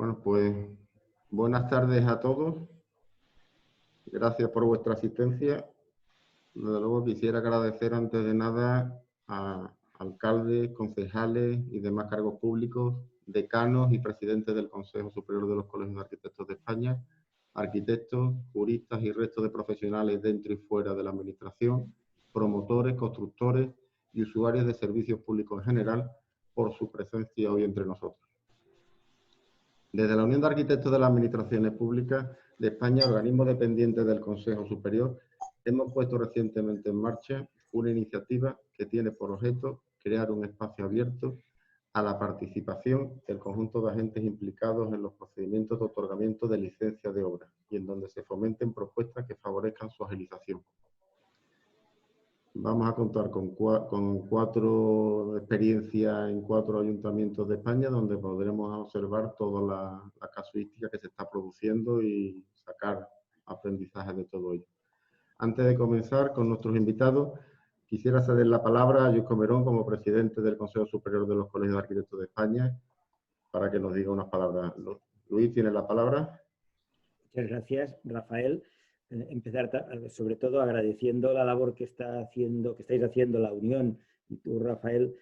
Bueno, pues buenas tardes a todos. Gracias por vuestra asistencia. Desde luego quisiera agradecer antes de nada a alcaldes, concejales y demás cargos públicos, decanos y presidentes del Consejo Superior de los Colegios de Arquitectos de España, arquitectos, juristas y resto de profesionales dentro y fuera de la administración, promotores, constructores y usuarios de servicios públicos en general por su presencia hoy entre nosotros. Desde la Unión de Arquitectos de las Administraciones Públicas de España, organismo dependiente del Consejo Superior, hemos puesto recientemente en marcha una iniciativa que tiene por objeto crear un espacio abierto a la participación del conjunto de agentes implicados en los procedimientos de otorgamiento de licencias de obra y en donde se fomenten propuestas que favorezcan su agilización. Vamos a contar con 4 experiencias en 4 ayuntamientos de España, donde podremos observar toda la casuística que se está produciendo y sacar aprendizaje de todo ello. Antes de comenzar con nuestros invitados, quisiera ceder la palabra a Yusko Merón como presidente del Consejo Superior de los Colegios de Arquitectos de España, para que nos diga unas palabras. Luis, ¿tiene la palabra? Muchas gracias, Rafael. Empezar sobre todo agradeciendo la labor que estáis haciendo la Unión y tú, Rafael,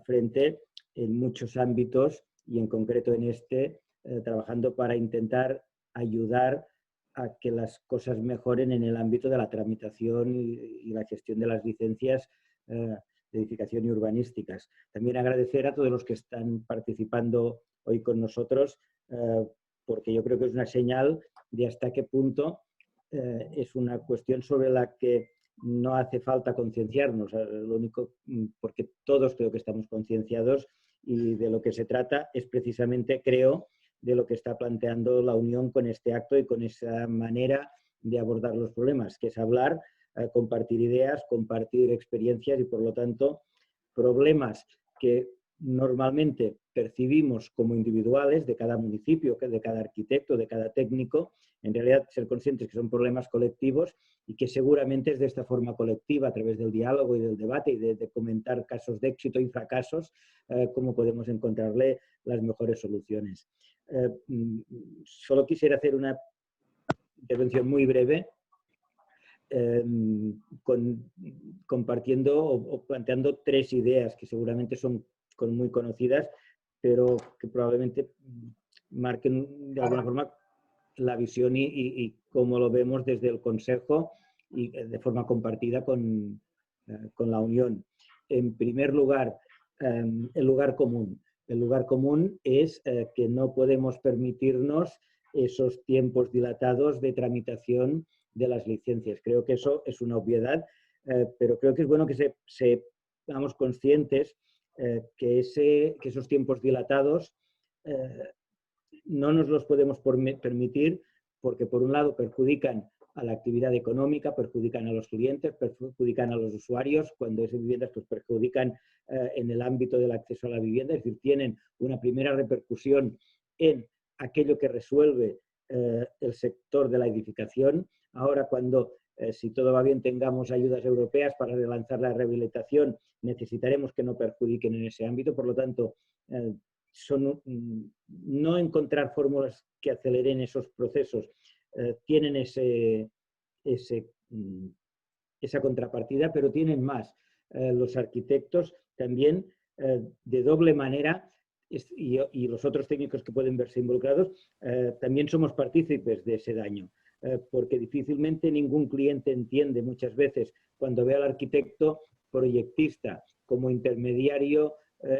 frente en muchos ámbitos y en concreto en este, trabajando para intentar ayudar a que las cosas mejoren en el ámbito de la tramitación y la gestión de las licencias de edificación y urbanísticas. También agradecer a todos los que están participando hoy con nosotros, porque yo creo que es una señal de hasta qué punto es una cuestión sobre la que no hace falta concienciarnos, lo único, porque todos creo que estamos concienciados y de lo que se trata es precisamente, creo, de lo que está planteando la Unión con este acto y con esa manera de abordar los problemas, que es hablar, compartir ideas, compartir experiencias y, por lo tanto, problemas que normalmente percibimos como individuales de cada municipio, de cada arquitecto, de cada técnico, en realidad ser conscientes que son problemas colectivos y que seguramente es de esta forma colectiva, a través del diálogo y del debate y de comentar casos de éxito y fracasos, cómo podemos encontrarle las mejores soluciones. Solo quisiera hacer una intervención muy breve, compartiendo o planteando 3 ideas que seguramente son muy conocidas, pero que probablemente marquen de alguna forma la visión y cómo lo vemos desde el Consejo y de forma compartida con la Unión. En primer lugar, el lugar común. El lugar común es que no podemos permitirnos esos tiempos dilatados de tramitación de las licencias. Creo que eso es una obviedad, pero creo que es bueno que seamos conscientes que esos tiempos dilatados no nos los podemos permitir porque, por un lado, perjudican a la actividad económica, perjudican a los clientes, perjudican a los usuarios, cuando esas viviendas pues, perjudican en el ámbito del acceso a la vivienda, es decir, tienen una primera repercusión en aquello que resuelve el sector de la edificación. Ahora, cuando, si todo va bien, tengamos ayudas europeas para relanzar la rehabilitación, necesitaremos que no perjudiquen en ese ámbito. Por lo tanto, no encontrar fórmulas que aceleren esos procesos tienen esa contrapartida, pero tienen más. Los arquitectos también, de doble manera, y los otros técnicos que pueden verse involucrados, también somos partícipes de ese daño, porque difícilmente ningún cliente entiende muchas veces cuando ve al arquitecto proyectista como intermediario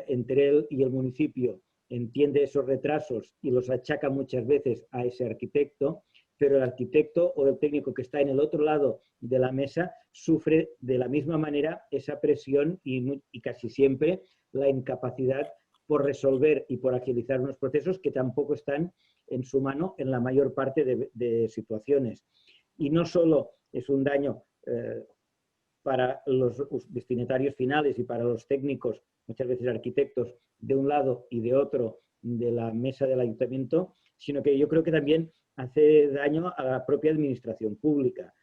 entre él y el municipio, entiende esos retrasos y los achaca muchas veces a ese arquitecto, pero el arquitecto o el técnico que está en el otro lado de la mesa sufre de la misma manera esa presión y casi siempre la incapacidad por resolver y por agilizar unos procesos que tampoco están en su mano en la mayor parte de situaciones. Y no solo es un daño para los destinatarios finales y para los técnicos, muchas veces arquitectos, de un lado y de otro de la mesa del ayuntamiento, sino que yo creo que también hace daño a la propia administración pública,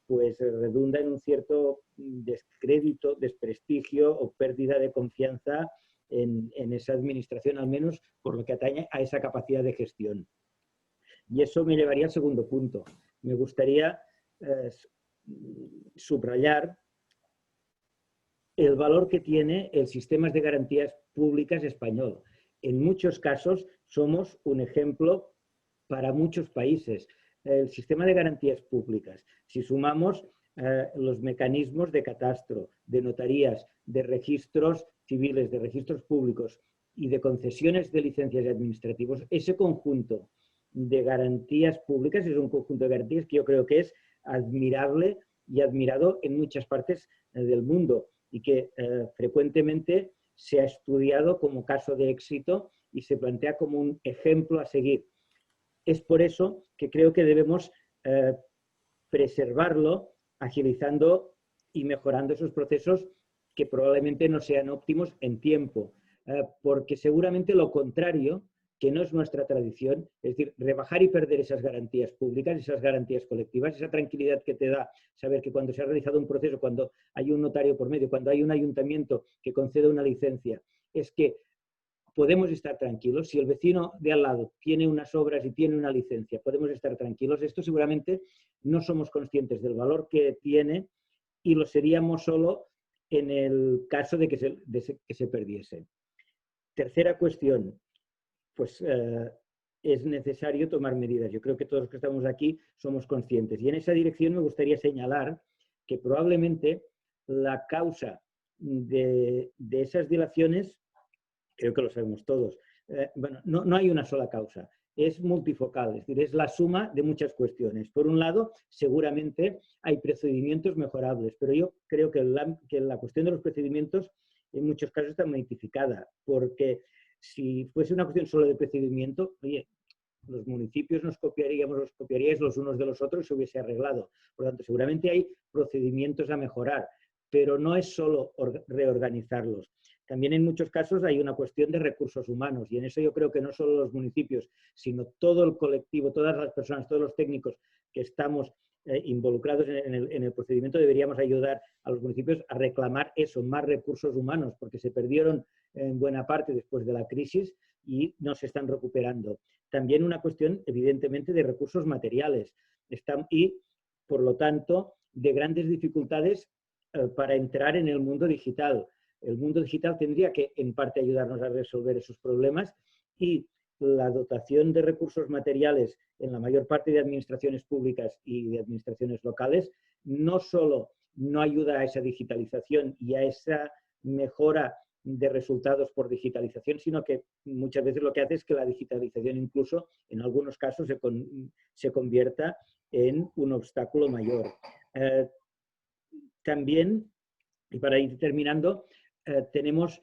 pues redunda en un cierto descrédito, desprestigio o pérdida de confianza en esa administración, al menos por lo que atañe a esa capacidad de gestión. Y eso me llevaría al segundo punto. Me gustaría subrayar el valor que tiene el sistema de garantías públicas español. En muchos casos somos un ejemplo para muchos países. El sistema de garantías públicas, si sumamos los mecanismos de catastro, de notarías, de registros civiles, de registros públicos y de concesiones de licencias y administrativos, ese conjunto de garantías públicas es un conjunto de garantías que yo creo que es admirable y admirado en muchas partes del mundo y que frecuentemente se ha estudiado como caso de éxito y se plantea como un ejemplo a seguir. Es por eso que creo que debemos preservarlo, agilizando y mejorando esos procesos que probablemente no sean óptimos en tiempo, porque seguramente lo contrario, que no es nuestra tradición, es decir, rebajar y perder esas garantías públicas, esas garantías colectivas, esa tranquilidad que te da saber que cuando se ha realizado un proceso, cuando hay un notario por medio, cuando hay un ayuntamiento que concede una licencia, es que podemos estar tranquilos. Si el vecino de al lado tiene unas obras y tiene una licencia, podemos estar tranquilos. Esto seguramente no somos conscientes del valor que tiene y lo seríamos solo en el caso de que se perdiese. Tercera cuestión, pues es necesario tomar medidas. Yo creo que todos los que estamos aquí somos conscientes. Y en esa dirección me gustaría señalar que probablemente la causa de esas dilaciones, creo que lo sabemos todos, bueno, no hay una sola causa, es multifocal, es decir, es la suma de muchas cuestiones. Por un lado, seguramente hay procedimientos mejorables, pero yo creo que la cuestión de los procedimientos en muchos casos está magnificada, porque si fuese una cuestión solo de procedimiento, oye, los municipios los copiaríais los unos de los otros y se hubiese arreglado. Por lo tanto, seguramente hay procedimientos a mejorar, pero no es solo reorganizarlos. También en muchos casos hay una cuestión de recursos humanos y en eso yo creo que no solo los municipios, sino todo el colectivo, todas las personas, todos los técnicos que estamos involucrados en el procedimiento deberíamos ayudar a los municipios a reclamar eso, más recursos humanos, porque se perdieron en buena parte después de la crisis y no se están recuperando. También una cuestión, evidentemente, de recursos materiales y, por lo tanto, de grandes dificultades para entrar en el mundo digital. El mundo digital tendría que, en parte, ayudarnos a resolver esos problemas y la dotación de recursos materiales en la mayor parte de administraciones públicas y de administraciones locales no solo no ayuda a esa digitalización y a esa mejora de resultados por digitalización, sino que muchas veces lo que hace es que la digitalización incluso en algunos casos se convierta en un obstáculo mayor. También, y para ir terminando, tenemos,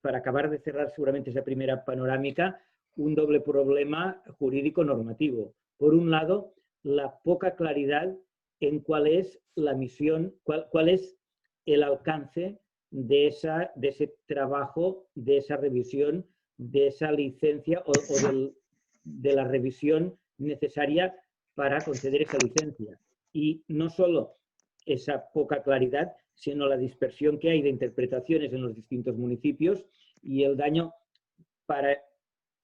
para acabar de cerrar seguramente esa primera panorámica, un doble problema jurídico normativo. Por un lado, la poca claridad en cuál es la misión, cuál es el alcance de ese trabajo, de esa revisión, de esa licencia o de la revisión necesaria para conceder esa licencia. Y no solo esa poca claridad, sino la dispersión que hay de interpretaciones en los distintos municipios y el daño para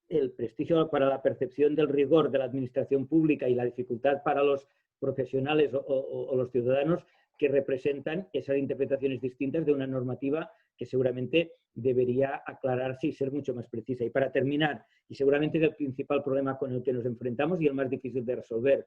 el prestigio, para la percepción del rigor de la administración pública y la dificultad para los profesionales o los ciudadanos que representan esas interpretaciones distintas de una normativa que seguramente debería aclararse y ser mucho más precisa. Y para terminar, y seguramente el principal problema con el que nos enfrentamos y el más difícil de resolver,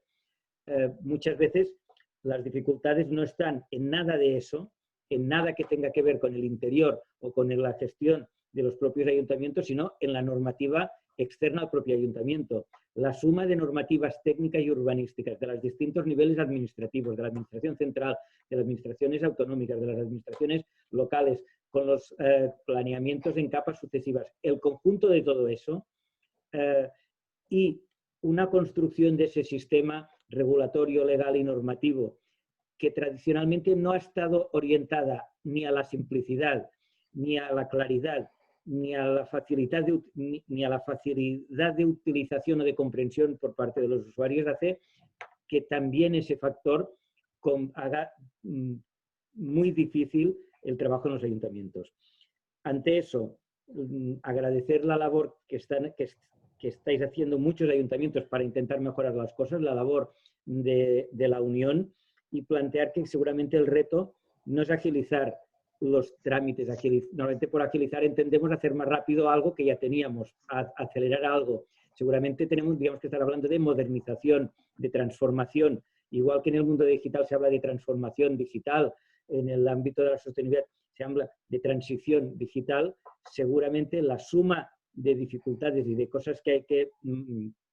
muchas veces las dificultades no están en nada de eso, en nada que tenga que ver con el interior o con la gestión de los propios ayuntamientos, sino en la normativa externa al propio ayuntamiento. La suma de normativas técnicas y urbanísticas de los distintos niveles administrativos, de la administración central, de las administraciones autonómicas, de las administraciones locales, con los planeamientos en capas sucesivas, el conjunto de todo eso y una construcción de ese sistema regulatorio, legal y normativo que tradicionalmente no ha estado orientada ni a la simplicidad, ni a la claridad, ni a la facilidad de utilización o de comprensión por parte de los usuarios, hace que también ese factor haga muy difícil el trabajo en los ayuntamientos. Ante eso, agradecer la labor que estáis haciendo muchos ayuntamientos para intentar mejorar las cosas, la labor de la Unión, y plantear que seguramente el reto no es agilizar los trámites. Normalmente por agilizar entendemos hacer más rápido algo que ya teníamos, acelerar algo. Seguramente tenemos, digamos, que estar hablando de modernización, de transformación. Igual que en el mundo digital se habla de transformación digital, en el ámbito de la sostenibilidad se habla de transición digital, seguramente la suma de dificultades y de cosas que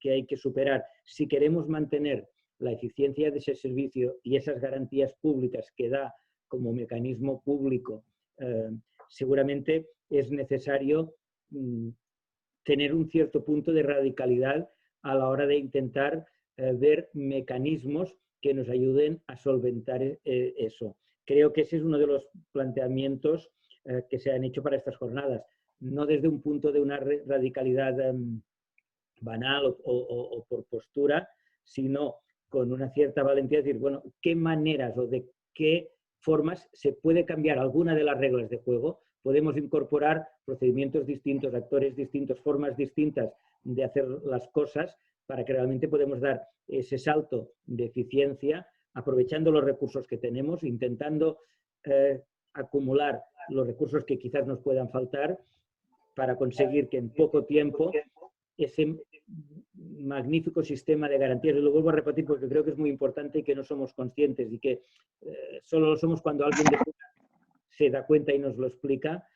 hay que superar, si queremos mantener la eficiencia de ese servicio y esas garantías públicas que da como mecanismo público, seguramente es necesario tener un cierto punto de radicalidad a la hora de intentar ver mecanismos que nos ayuden a solventar eso. Creo que ese es uno de los planteamientos que se han hecho para estas jornadas, no desde un punto de una radicalidad banal o por postura, sino con una cierta valentía de decir, bueno, ¿qué maneras o de qué formas se puede cambiar alguna de las reglas de juego? Podemos incorporar procedimientos distintos, actores distintos, formas distintas de hacer las cosas para que realmente podamos dar ese salto de eficiencia, aprovechando los recursos que tenemos, intentando acumular los recursos que quizás nos puedan faltar para conseguir que en poco tiempo ese magnífico sistema de garantías, y lo vuelvo a repetir porque creo que es muy importante y que no somos conscientes y que solo lo somos cuando alguien de fuera se da cuenta y nos lo explica,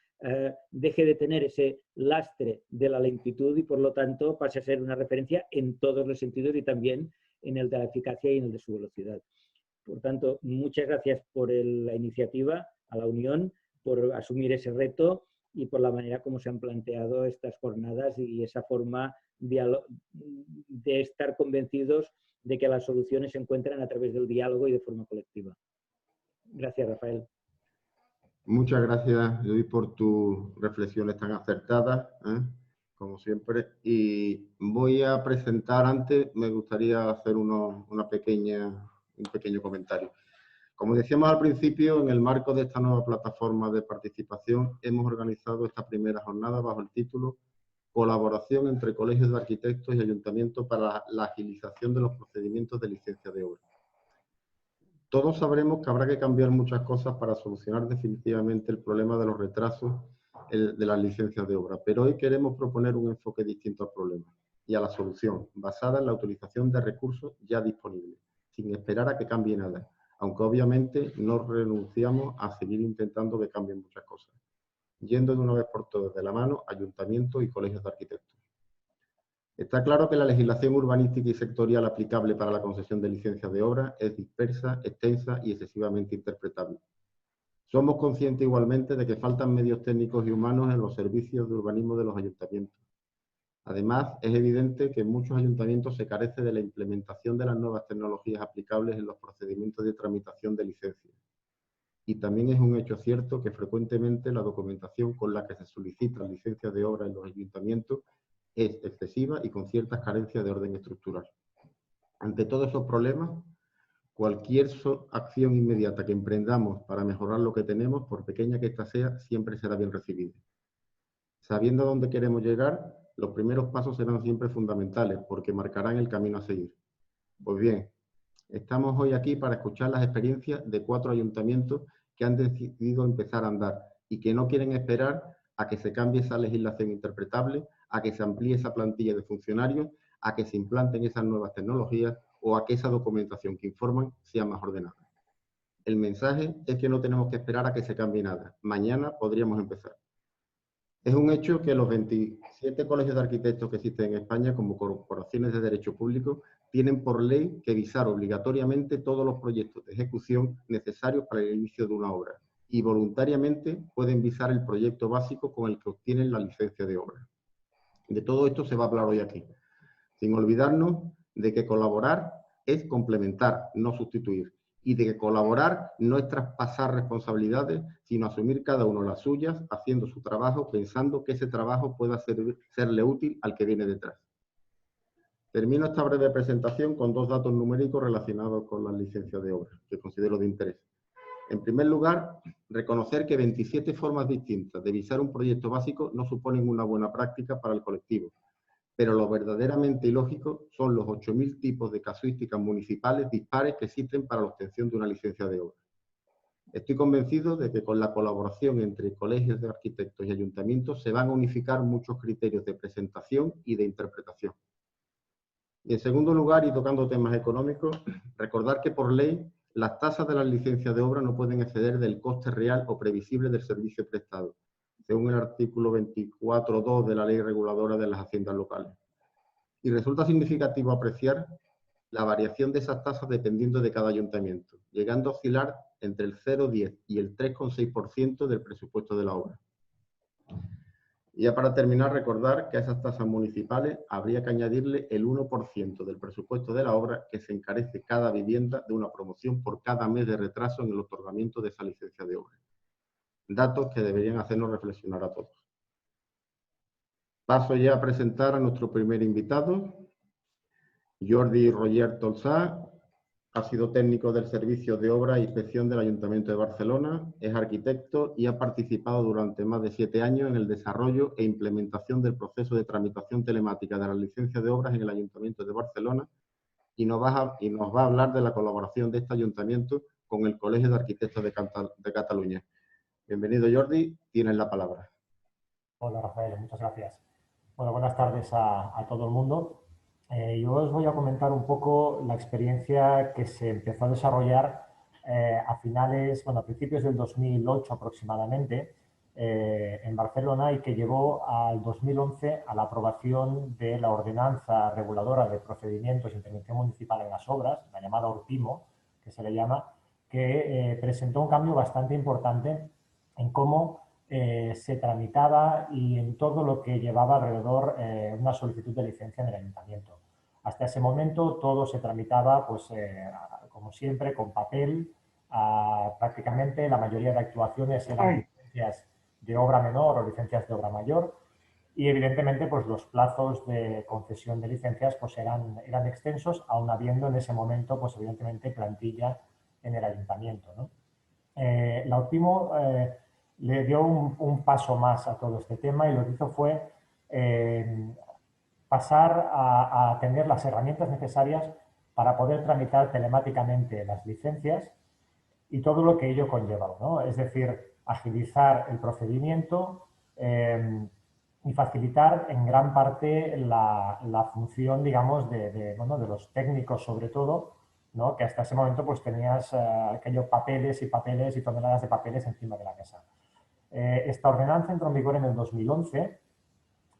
deje de tener ese lastre de la lentitud y por lo tanto pase a ser una referencia en todos los sentidos y también en el de la eficacia y en el de su velocidad. Por tanto, muchas gracias por la iniciativa, a la Unión, por asumir ese reto y por la manera como se han planteado estas jornadas y esa forma de estar convencidos de que las soluciones se encuentran a través del diálogo y de forma colectiva. Gracias, Rafael. Muchas gracias, Luis, por tus reflexiones tan acertadas, como siempre. Y voy a presentar, antes me gustaría hacer un pequeño comentario. Como decíamos al principio, en el marco de esta nueva plataforma de participación, hemos organizado esta primera jornada bajo el título Colaboración entre colegios de arquitectos y ayuntamientos para la agilización de los procedimientos de licencia de obra. Todos sabremos que habrá que cambiar muchas cosas para solucionar definitivamente el problema de los retrasos de las licencias de obra, pero hoy queremos proponer un enfoque distinto al problema y a la solución, basada en la utilización de recursos ya disponibles, sin esperar a que cambie nada, aunque obviamente no renunciamos a seguir intentando que cambien muchas cosas, yendo de una vez por todas de la mano ayuntamientos y colegios de arquitectos. Está claro que la legislación urbanística y sectorial aplicable para la concesión de licencias de obra es dispersa, extensa y excesivamente interpretable. Somos conscientes igualmente de que faltan medios técnicos y humanos en los servicios de urbanismo de los ayuntamientos. Además, es evidente que en muchos ayuntamientos se carece de la implementación de las nuevas tecnologías aplicables en los procedimientos de tramitación de licencias. Y también es un hecho cierto que frecuentemente la documentación con la que se solicitan licencias de obra en los ayuntamientos es excesiva y con ciertas carencias de orden estructural. Ante todos esos problemas, cualquier acción inmediata que emprendamos para mejorar lo que tenemos, por pequeña que ésta sea, siempre será bien recibida. Sabiendo a dónde queremos llegar, los primeros pasos serán siempre fundamentales porque marcarán el camino a seguir. Pues bien, estamos hoy aquí para escuchar las experiencias de 4 ayuntamientos que han decidido empezar a andar y que no quieren esperar a que se cambie esa legislación interpretable, a que se amplíe esa plantilla de funcionarios, a que se implanten esas nuevas tecnologías o a que esa documentación que informan sea más ordenada. El mensaje es que no tenemos que esperar a que se cambie nada. Mañana podríamos empezar. Es un hecho que los 27 colegios de arquitectos que existen en España como corporaciones de derecho público tienen por ley que visar obligatoriamente todos los proyectos de ejecución necesarios para el inicio de una obra y voluntariamente pueden visar el proyecto básico con el que obtienen la licencia de obra. De todo esto se va a hablar hoy aquí, sin olvidarnos de que colaborar es complementar, no sustituir, y de que colaborar no es traspasar responsabilidades, sino asumir cada uno las suyas, haciendo su trabajo, pensando que ese trabajo pueda serle útil al que viene detrás. Termino esta breve presentación con 2 datos numéricos relacionados con las licencias de obra, que considero de interés. En primer lugar, reconocer que 27 formas distintas de visar un proyecto básico no suponen una buena práctica para el colectivo, pero lo verdaderamente ilógico son los 8.000 tipos de casuísticas municipales dispares que existen para la obtención de una licencia de obra. Estoy convencido de que con la colaboración entre colegios de arquitectos y ayuntamientos se van a unificar muchos criterios de presentación y de interpretación. Y en segundo lugar, y tocando temas económicos, recordar que por ley las tasas de las licencias de obra no pueden exceder del coste real o previsible del servicio prestado, según el artículo 24.2 de la Ley Reguladora de las Haciendas Locales. Y resulta significativo apreciar la variación de esas tasas dependiendo de cada ayuntamiento, llegando a oscilar entre el 0,10 y el 3,6% del presupuesto de la obra. Y ya para terminar, recordar que a esas tasas municipales habría que añadirle el 1% del presupuesto de la obra que se encarece cada vivienda de una promoción por cada mes de retraso en el otorgamiento de esa licencia de obra. Datos que deberían hacernos reflexionar a todos. Paso ya a presentar a nuestro primer invitado, Jordi Roger Tolsà. Ha sido técnico del Servicio de Obra e Inspección del Ayuntamiento de Barcelona, es arquitecto y ha participado durante más de 7 años en el desarrollo e implementación del proceso de tramitación telemática de las licencias de obras en el Ayuntamiento de Barcelona y nos va a hablar de la colaboración de este ayuntamiento con el Colegio de Arquitectos de Cataluña. Bienvenido, Jordi, tienes la palabra. Hola, Rafael, muchas gracias. Bueno, buenas tardes a todo el mundo. Yo os voy a comentar un poco la experiencia que se empezó a desarrollar a principios del 2008 aproximadamente en Barcelona y que llevó al 2011 a la aprobación de la Ordenanza Reguladora de Procedimientos de Intervención Municipal en las Obras, la llamada ORPIMO, que se le llama, que presentó un cambio bastante importante en cómo se tramitaba y en todo lo que llevaba alrededor una solicitud de licencia en el ayuntamiento. Hasta ese momento todo se tramitaba, pues, como siempre, con papel. Prácticamente la mayoría de actuaciones eran licencias de obra menor o licencias de obra mayor y evidentemente pues, los plazos de concesión de licencias pues, eran extensos, aun habiendo en ese momento pues, evidentemente plantilla en el ayuntamiento, ¿no? La ORPIMO le dio un paso más a todo este tema y lo que hizo fue pasar a tener las herramientas necesarias para poder tramitar telemáticamente las licencias y todo lo que ello conlleva, ¿no? Es decir, agilizar el procedimiento y facilitar en gran parte la función, digamos, de los técnicos sobre todo, ¿no? Que hasta ese momento pues tenías aquellos papeles y papeles y toneladas de papeles encima de la mesa. Esta ordenanza entró en vigor en el 2011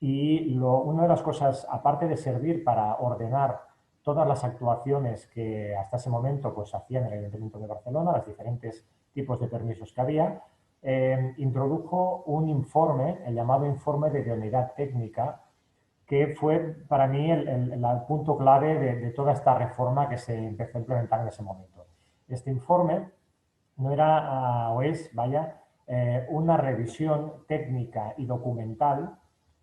y una de las cosas, aparte de servir para ordenar todas las actuaciones que hasta ese momento pues, hacían en el Ayuntamiento de Barcelona, los diferentes tipos de permisos que había, introdujo un informe, el llamado informe de idoneidad técnica, que fue para mí el punto clave de toda esta reforma que se empezó a implementar en ese momento. Este informe no era, o es, una revisión técnica y documental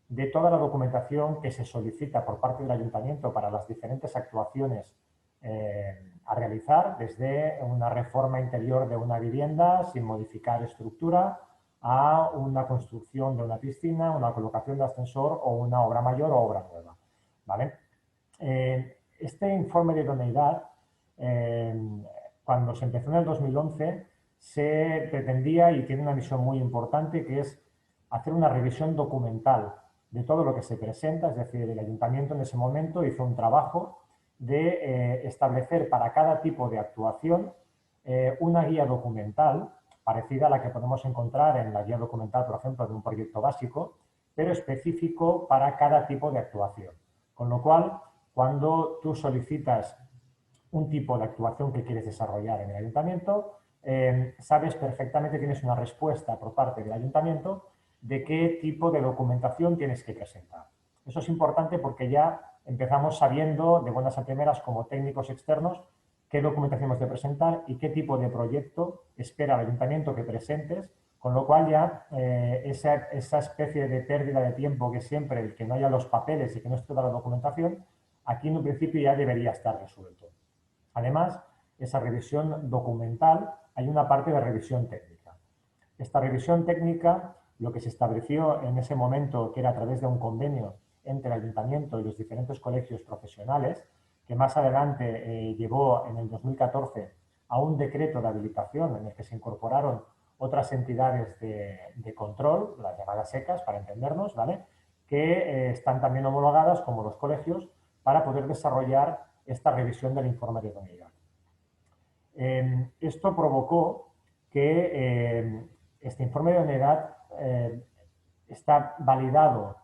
de toda la documentación que se solicita por parte del ayuntamiento para las diferentes actuaciones a realizar, desde una reforma interior de una vivienda sin modificar estructura, a una construcción de una piscina, una colocación de ascensor o una obra mayor o obra nueva, ¿vale? Este informe de idoneidad, cuando se empezó en el 2011, se pretendía y tiene una misión muy importante, que es hacer una revisión documental de todo lo que se presenta, es decir, el ayuntamiento en ese momento hizo un trabajo de establecer para cada tipo de actuación una guía documental parecida a la que podemos encontrar en la guía documental, por ejemplo, de un proyecto básico, pero específico para cada tipo de actuación. Con lo cual, cuando tú solicitas un tipo de actuación que quieres desarrollar en el ayuntamiento, sabes perfectamente, tienes una respuesta por parte del ayuntamiento de qué tipo de documentación tienes que presentar. Eso es importante porque ya empezamos sabiendo de buenas a primeras como técnicos externos qué documentación hemos de presentar y qué tipo de proyecto espera el ayuntamiento que presentes, con lo cual ya esa especie de pérdida de tiempo que siempre el que no haya los papeles y que no esté toda la documentación, aquí en un principio ya debería estar resuelto. Además, esa revisión documental hay una parte de revisión técnica. Esta revisión técnica, lo que se estableció en ese momento, que era a través de un convenio entre el ayuntamiento y los diferentes colegios profesionales, que más adelante llevó en el 2014 a un decreto de habilitación en el que se incorporaron otras entidades de control, las llamadas SECAs, para entendernos, ¿vale?, que están también homologadas como los colegios para poder desarrollar esta revisión del informe de idoneidad. Esto provocó que este informe de idoneidad está validado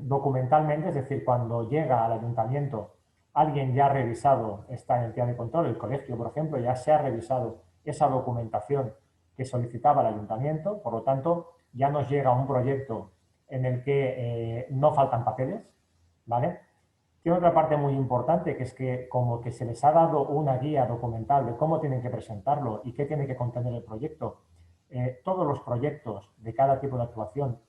documentalmente, es decir, cuando llega al ayuntamiento, alguien ya ha revisado esta entidad de control, el colegio, por ejemplo, ya se ha revisado esa documentación que solicitaba el ayuntamiento, por lo tanto, ya nos llega un proyecto en el que no faltan papeles, ¿vale? Tiene otra parte muy importante, que es que como que se les ha dado una guía documental de cómo tienen que presentarlo y qué tiene que contener el proyecto, todos los proyectos de cada tipo de actuación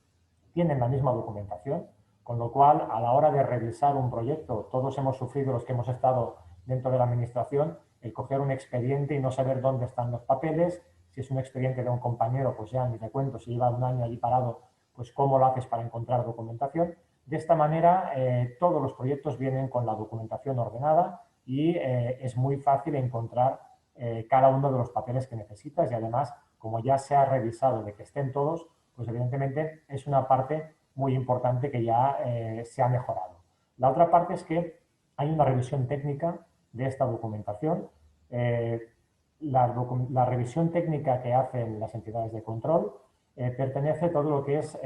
tienen la misma documentación, con lo cual, a la hora de revisar un proyecto, todos hemos sufrido, los que hemos estado dentro de la administración, el coger un expediente y no saber dónde están los papeles. Si es un expediente de un compañero, pues ya ni te cuento, si lleva un año allí parado, pues cómo lo haces para encontrar documentación. De esta manera, todos los proyectos vienen con la documentación ordenada y es muy fácil encontrar cada uno de los papeles que necesitas y además, como ya se ha revisado de que estén todos, pues evidentemente es una parte muy importante que ya se ha mejorado. La otra parte es que hay una revisión técnica de esta documentación. La revisión técnica que hacen las entidades de control pertenece a todo lo que es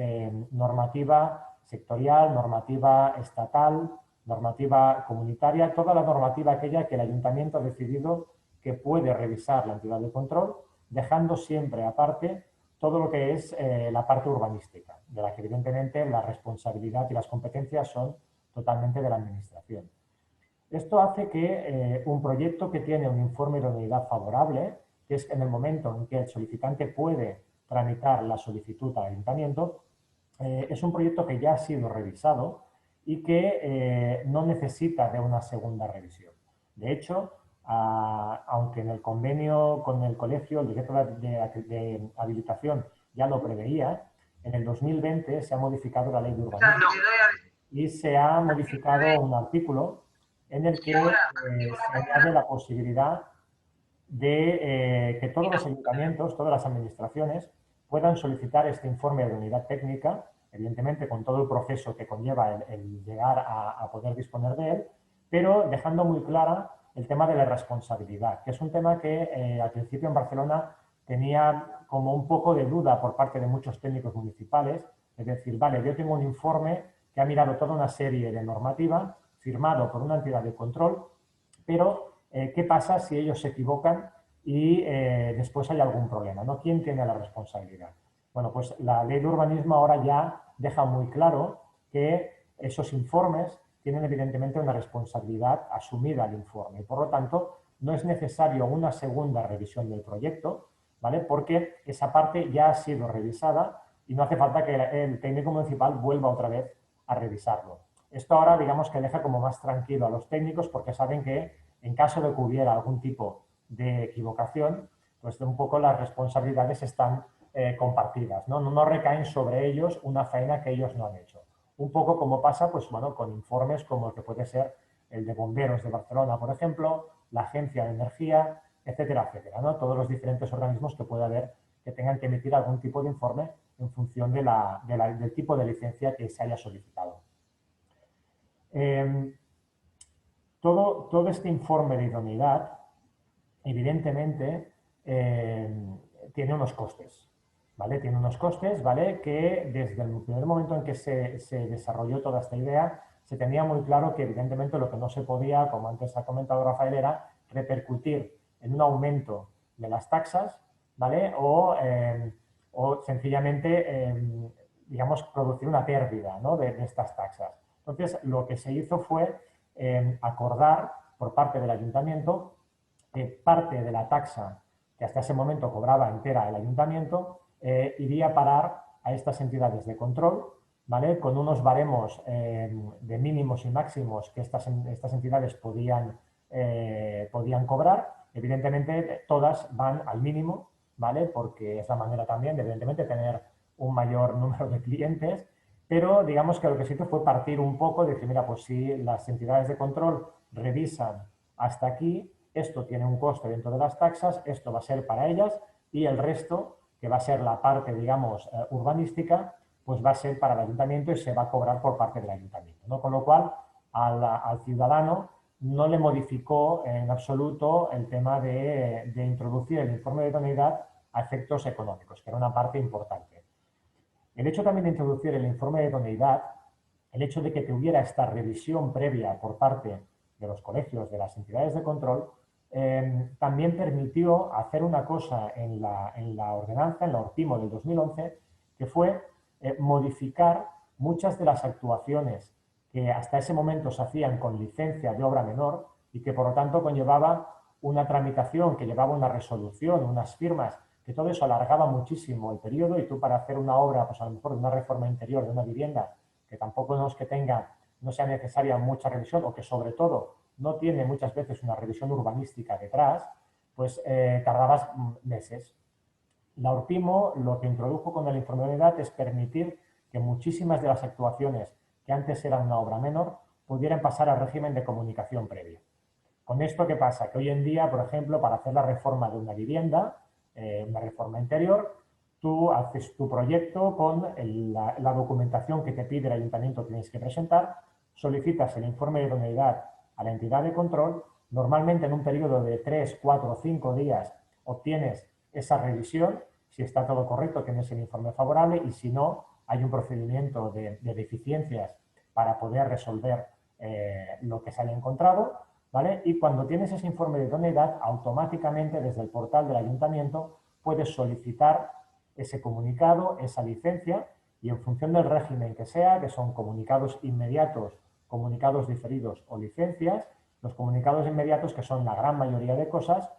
normativa sectorial, normativa estatal, normativa comunitaria, toda la normativa aquella que el ayuntamiento ha decidido que puede revisar la entidad de control, dejando siempre aparte todo lo que es la parte urbanística, de la que evidentemente la responsabilidad y las competencias son totalmente de la administración. Esto hace que un proyecto que tiene un informe de idoneidad favorable, que es en el momento en que el solicitante puede tramitar la solicitud al ayuntamiento, es un proyecto que ya ha sido revisado y que no necesita de una segunda revisión. De hecho, aunque en el convenio con el colegio, el decreto de habilitación ya lo preveía, en el 2020 se ha modificado la ley de urbanismo y se ha modificado un artículo en el que se añade la posibilidad de que todos los ayuntamientos, todas las administraciones, puedan solicitar este informe de unidad técnica, evidentemente con todo el proceso que conlleva el llegar a poder disponer de él, pero dejando muy clara el tema de la responsabilidad, que es un tema que al principio en Barcelona tenía como un poco de duda por parte de muchos técnicos municipales, es decir, vale, yo tengo un informe que ha mirado toda una serie de normativa, firmado por una entidad de control, pero ¿qué pasa si ellos se equivocan y después hay algún problema, ¿no? ¿Quién tiene la responsabilidad? Bueno, pues la ley de urbanismo ahora ya deja muy claro que esos informes tienen evidentemente una responsabilidad asumida al informe y por lo tanto no es necesario una segunda revisión del proyecto, ¿vale? Porque esa parte ya ha sido revisada y no hace falta que el técnico municipal vuelva otra vez a revisarlo. Esto ahora digamos que deja como más tranquilo a los técnicos porque saben que en caso de que hubiera algún tipo de equivocación, pues un poco las responsabilidades están compartidas, ¿no? No recaen sobre ellos una faena que ellos no han hecho. Un poco como pasa, pues bueno, con informes como el que puede ser el de Bomberos de Barcelona, por ejemplo, la Agencia de Energía, etcétera, etcétera, ¿no? Todos los diferentes organismos que pueda haber que tengan que emitir algún tipo de informe en función del tipo de licencia que se haya solicitado. Todo este informe de idoneidad, evidentemente, tiene unos costes, ¿vale? Tiene unos costes, ¿vale? Que desde el primer momento en que se desarrolló toda esta idea, se tenía muy claro que, evidentemente, lo que no se podía, como antes ha comentado Rafael, era repercutir en un aumento de las taxas, ¿vale? O sencillamente, digamos, producir una pérdida, ¿no? de estas taxas. Entonces, lo que se hizo fue acordar por parte del ayuntamiento que parte de la taxa que hasta ese momento cobraba entera el ayuntamiento iría a parar a estas entidades de control, ¿vale? Con unos baremos de mínimos y máximos que estas entidades podían cobrar evidentemente todas van al mínimo, ¿vale? Porque es la manera también de, evidentemente, tener un mayor número de clientes, pero digamos que lo que se hizo fue partir un poco, decir, mira, pues si las entidades de control revisan hasta aquí, esto tiene un coste dentro de las taxas, esto va a ser para ellas y el resto, que va a ser la parte, digamos, urbanística, pues va a ser para el ayuntamiento y se va a cobrar por parte del ayuntamiento, ¿no? Con lo cual, al ciudadano no le modificó en absoluto el tema de introducir el informe de idoneidad a efectos económicos, que era una parte importante. El hecho también de introducir el informe de idoneidad, el hecho de que tuviera esta revisión previa por parte de los colegios, de las entidades de control, también permitió hacer una cosa en la ordenanza, en la Ortimo del 2011, que fue modificar muchas de las actuaciones que hasta ese momento se hacían con licencia de obra menor y que por lo tanto conllevaba una tramitación, que llevaba una resolución, unas firmas, que todo eso alargaba muchísimo el periodo y tú para hacer una obra, pues a lo mejor de una reforma interior de una vivienda, que tampoco no es que tenga, no sea necesaria mucha revisión o que sobre todo no tiene muchas veces una revisión urbanística detrás, pues tardabas meses. La Ortimo lo que introdujo con el informe de idoneidad es permitir que muchísimas de las actuaciones que antes eran una obra menor pudieran pasar al régimen de comunicación previa. ¿Con esto qué pasa? Que hoy en día, por ejemplo, para hacer la reforma de una vivienda, una reforma interior, tú haces tu proyecto con la documentación que te pide el ayuntamiento que tienes que presentar, solicitas el informe de idoneidad a la entidad de control, normalmente en un periodo de 3, 4 o 5 días obtienes esa revisión, si está todo correcto tienes el informe favorable y si no, hay un procedimiento de deficiencias para poder resolver lo que se haya encontrado, ¿vale? Y cuando tienes ese informe de idoneidad, automáticamente desde el portal del ayuntamiento puedes solicitar ese comunicado, esa licencia, y en función del régimen que sea, que son comunicados inmediatos, comunicados diferidos o licencias, los comunicados inmediatos, que son la gran mayoría de cosas,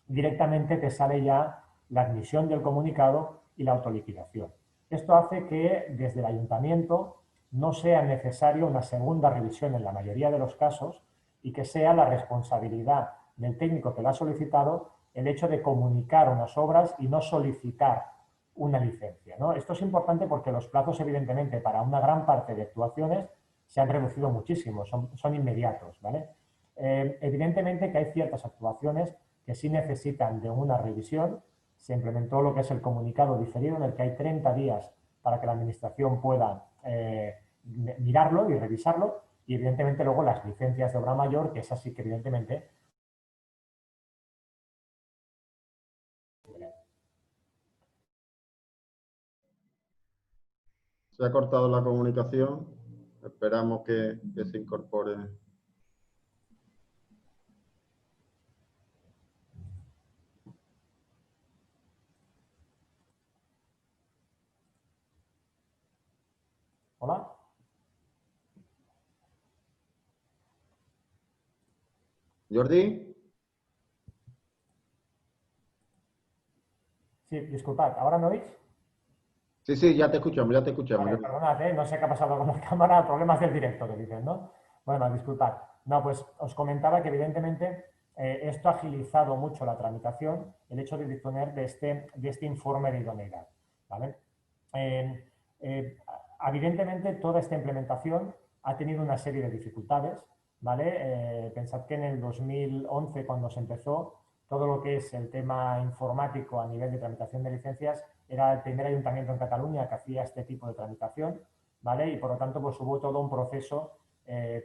directamente te sale ya la admisión del comunicado y la autoliquidación. Esto hace que desde el ayuntamiento no sea necesario una segunda revisión en la mayoría de los casos y que sea la responsabilidad del técnico que lo ha solicitado el hecho de comunicar unas obras y no solicitar una licencia, ¿no? Esto es importante porque los plazos, evidentemente, para una gran parte de actuaciones se han reducido muchísimo, son inmediatos, ¿vale? Evidentemente que hay ciertas actuaciones que sí necesitan de una revisión. Se implementó lo que es el comunicado diferido, en el que hay 30 días para que la administración pueda mirarlo y revisarlo, y evidentemente luego las licencias de obra mayor, que es así que evidentemente Se ha cortado la comunicación. Esperamos que se incorpore. ¿Hola? ¿Jordi? Sí, disculpad, ¿ahora me oís? Sí, sí, ya te escuchamos, ya te escuchamos. Vale, perdonad, no sé qué ha pasado con la cámara, problemas del directo, que dicen, ¿no? Bueno, disculpad. No, pues os comentaba que evidentemente esto ha agilizado mucho la tramitación, el hecho de disponer de este informe de idoneidad, ¿vale? Evidentemente, toda esta implementación ha tenido una serie de dificultades, ¿vale? Pensad que en el 2011, cuando se empezó, todo lo que es el tema informático a nivel de tramitación de licencias era el primer ayuntamiento en Cataluña que hacía este tipo de tramitación, ¿vale? Y por lo tanto, pues hubo todo un proceso,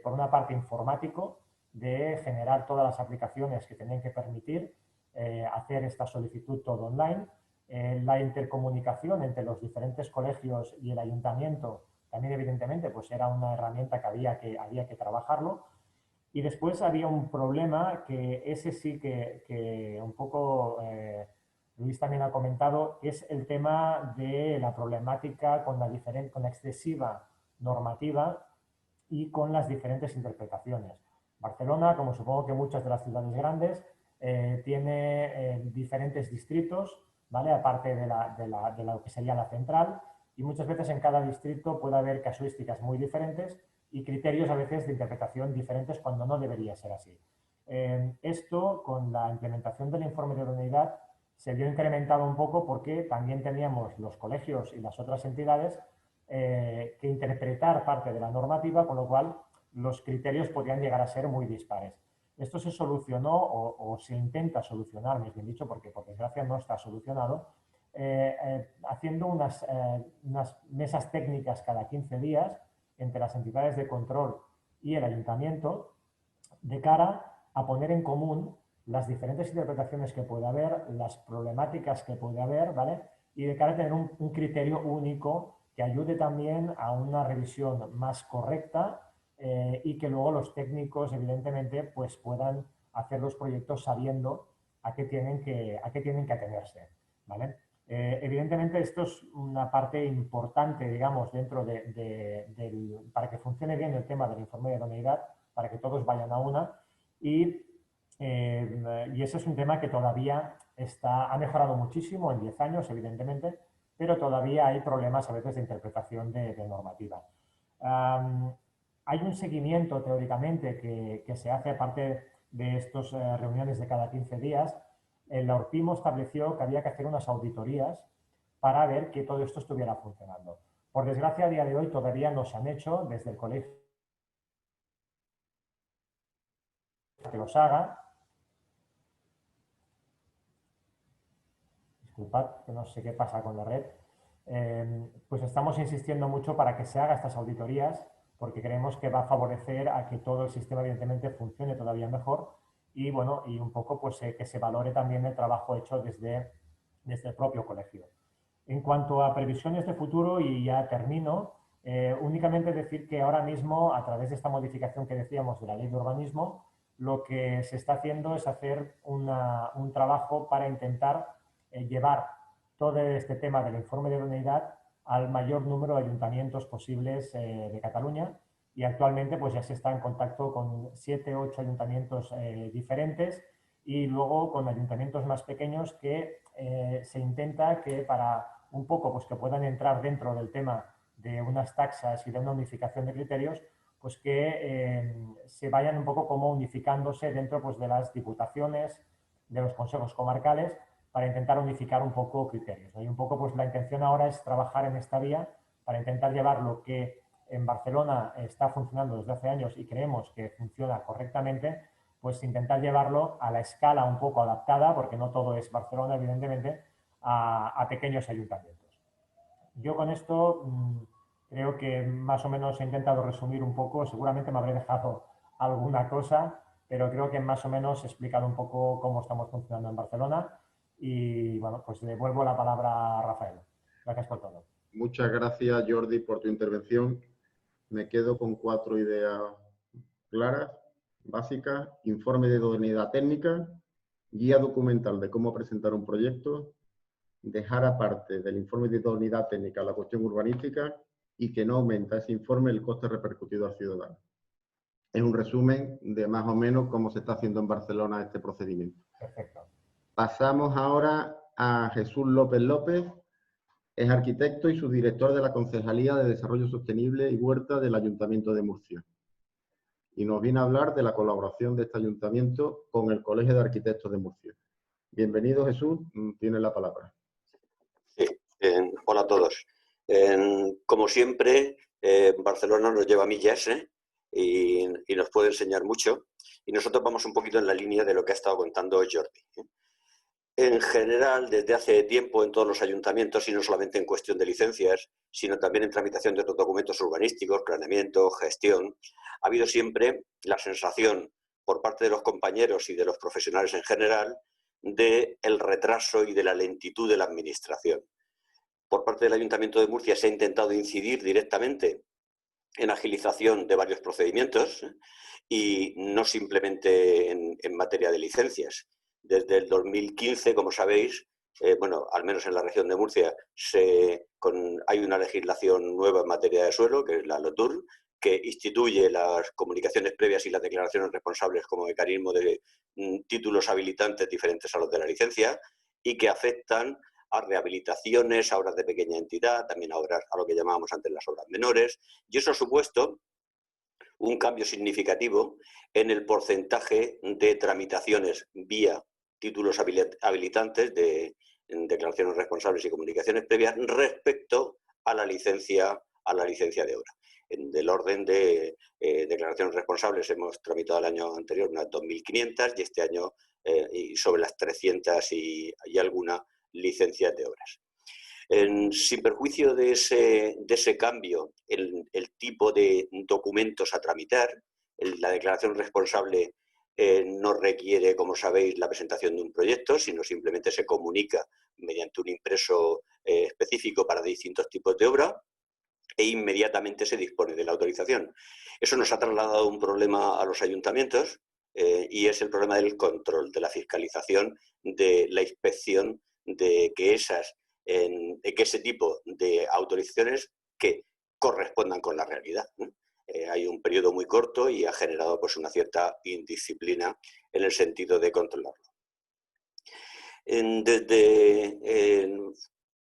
por una parte informático, de generar todas las aplicaciones que tenían que permitir hacer esta solicitud todo online. La intercomunicación entre los diferentes colegios y el ayuntamiento también, evidentemente, pues era una herramienta que había que trabajarlo. Y después había un problema que ese sí que un poco Luis también ha comentado, es el tema de la problemática con la excesiva normativa y con las diferentes interpretaciones. Barcelona, como supongo que muchas de las ciudades grandes, tiene diferentes distritos, ¿vale? Aparte de lo que sería la central, y muchas veces en cada distrito puede haber casuísticas muy diferentes y criterios a veces de interpretación diferentes cuando no debería ser así. Esto, con la implementación del informe de idoneidad, se vio incrementado un poco porque también teníamos los colegios y las otras entidades que interpretar parte de la normativa, con lo cual los criterios podían llegar a ser muy dispares. Esto se solucionó o se intenta solucionar, más bien dicho, porque por desgracia no está solucionado, haciendo unas mesas técnicas cada 15 días entre las entidades de control y el ayuntamiento de cara a poner en común las diferentes interpretaciones que puede haber, las problemáticas que puede haber, ¿vale? Y de cara a tener un criterio único que ayude también a una revisión más correcta y que luego los técnicos, evidentemente, pues puedan hacer los proyectos sabiendo a qué tienen que atenerse, ¿vale? Evidentemente, esto es una parte importante, digamos, dentro para que funcione bien el tema del informe de idoneidad, para que todos vayan a una. Y ese es un tema que todavía ha mejorado muchísimo en 10 años, evidentemente, pero todavía hay problemas a veces de interpretación de normativa. Hay un seguimiento, teóricamente, que se hace aparte de estas reuniones de cada 15 días. La Orpimo estableció que había que hacer unas auditorías para ver que todo esto estuviera funcionando. Por desgracia, a día de hoy todavía no se han hecho desde el colegio que los haga. Disculpad, que no sé qué pasa con la red. Pues estamos insistiendo mucho para que se haga estas auditorías, porque creemos que va a favorecer a que todo el sistema, evidentemente, funcione todavía mejor y, bueno, y un poco pues, que se valore también el trabajo hecho desde el propio colegio. En cuanto a previsiones de futuro, y ya termino, únicamente decir que ahora mismo, a través de esta modificación que decíamos de la ley de urbanismo, lo que se está haciendo es hacer un trabajo para intentar llevar todo este tema del informe de idoneidad al mayor número de ayuntamientos posibles de Cataluña, y actualmente pues ya se está en contacto con 7 u 8 ayuntamientos diferentes, y luego con ayuntamientos más pequeños que se intenta que para un poco pues que puedan entrar dentro del tema de unas taxas y de una unificación de criterios, pues que se vayan un poco como unificándose dentro pues de las diputaciones, de los consejos comarcales, para intentar unificar un poco criterios, ¿no? Y un poco pues la intención ahora es trabajar en esta vía para intentar llevar lo que en Barcelona está funcionando desde hace años y creemos que funciona correctamente, pues intentar llevarlo a la escala un poco adaptada, porque no todo es Barcelona, evidentemente, a pequeños ayuntamientos. Yo con esto creo que más o menos he intentado resumir un poco, seguramente me habré dejado alguna cosa, pero creo que más o menos he explicado un poco cómo estamos funcionando en Barcelona. Y bueno, pues le devuelvo la palabra a Rafael. Gracias por todo. Muchas gracias, Jordi, por tu intervención. Me quedo con 4 ideas claras, básicas: informe de idoneidad técnica, guía documental de cómo presentar un proyecto, dejar aparte del informe de idoneidad técnica la cuestión urbanística y que no aumenta ese informe el coste repercutido al ciudadano. Es un resumen de más o menos cómo se está haciendo en Barcelona este procedimiento. Perfecto. Pasamos ahora a Jesús López López. Es arquitecto y subdirector de la Concejalía de Desarrollo Sostenible y Huerta del Ayuntamiento de Murcia. Y nos viene a hablar de la colaboración de este ayuntamiento con el Colegio de Arquitectos de Murcia. Bienvenido, Jesús, tiene la palabra. Sí, hola a todos. Como siempre, Barcelona nos lleva millas y nos puede enseñar mucho. Y nosotros vamos un poquito en la línea de lo que ha estado contando Jordi. En general, desde hace tiempo en todos los ayuntamientos, y no solamente en cuestión de licencias, sino también en tramitación de otros documentos urbanísticos, planeamiento, gestión, ha habido siempre la sensación por parte de los compañeros y de los profesionales en general del retraso y de la lentitud de la administración. Por parte del Ayuntamiento de Murcia se ha intentado incidir directamente en agilización de varios procedimientos y no simplemente en materia de licencias. Desde el 2015, como sabéis, bueno, al menos en la región de Murcia, hay una legislación nueva en materia de suelo, que es la LOTUR, que instituye las comunicaciones previas y las declaraciones responsables como mecanismo de títulos habilitantes diferentes a los de la licencia y que afectan a rehabilitaciones, a obras de pequeña entidad, también a lo que llamábamos antes las obras menores, y eso ha supuesto un cambio significativo en el porcentaje de tramitaciones vía títulos habilitantes de declaraciones responsables y comunicaciones previas respecto a la licencia de obra. Del orden de declaraciones responsables hemos tramitado el año anterior unas 2.500 y este año y sobre las 300 y alguna licencias de obras. Sin perjuicio de ese cambio, el tipo de documentos a tramitar, la declaración responsable no requiere, como sabéis, la presentación de un proyecto, sino simplemente se comunica mediante un impreso específico para distintos tipos de obra e inmediatamente se dispone de la autorización. Eso nos ha trasladado un problema a los ayuntamientos y es el problema del control, de la fiscalización, de la inspección de que ese tipo de autorizaciones que correspondan con la realidad. Hay un periodo muy corto y ha generado pues, una cierta indisciplina en el sentido de controlarlo. Desde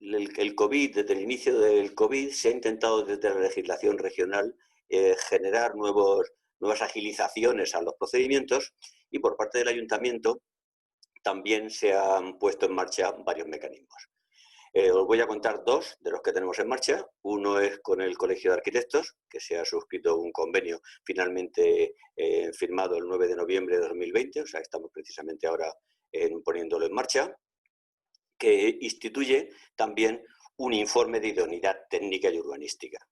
el COVID, desde el inicio del COVID, se ha intentado desde la legislación regional generar nuevas agilizaciones a los procedimientos y por parte del ayuntamiento también se han puesto en marcha varios mecanismos. Os voy a contar dos de los que tenemos en marcha. Uno es con el Colegio de Arquitectos, que se ha suscrito un convenio finalmente firmado el 9 de noviembre de 2020, o sea, estamos precisamente ahora poniéndolo en marcha, que instituye también un informe de idoneidad técnica y urbanística.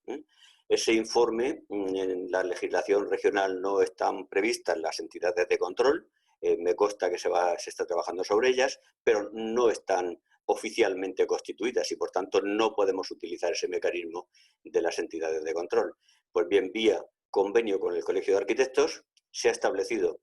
Ese informe, en la legislación regional no están previstas las entidades de control, me consta que se está trabajando sobre ellas, pero no están oficialmente constituidas y por tanto no podemos utilizar ese mecanismo de las entidades de control. Pues bien, vía convenio con el Colegio de Arquitectos se ha establecido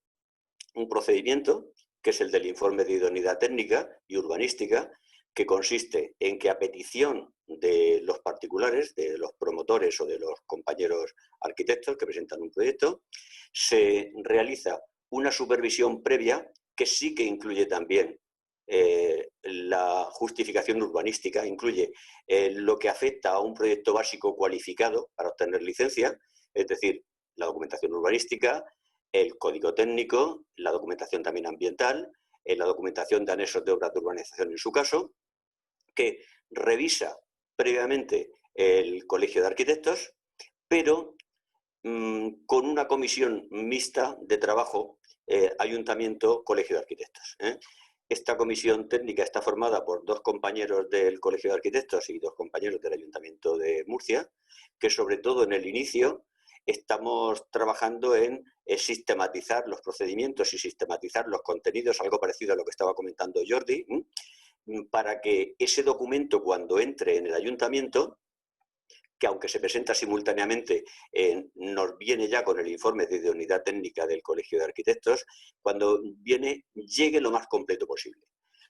un procedimiento que es el del informe de idoneidad técnica y urbanística, que consiste en que a petición de los particulares, de los promotores o de los compañeros arquitectos que presentan un proyecto, se realiza una supervisión previa que sí que incluye también la justificación urbanística, incluye lo que afecta a un proyecto básico cualificado para obtener licencia, es decir, la documentación urbanística, el código técnico, la documentación también ambiental, la documentación de anexos de obras de urbanización en su caso, que revisa previamente el Colegio de Arquitectos, pero con una comisión mixta de trabajo Ayuntamiento-Colegio de Arquitectos. Esta comisión técnica está formada por 2 compañeros del Colegio de Arquitectos y 2 compañeros del Ayuntamiento de Murcia, que sobre todo en el inicio estamos trabajando en sistematizar los procedimientos y sistematizar los contenidos, algo parecido a lo que estaba comentando Jordi, para que ese documento cuando entre en el Ayuntamiento, que aunque se presenta simultáneamente, nos viene ya con el informe de idoneidad técnica del Colegio de Arquitectos, cuando viene, llegue lo más completo posible.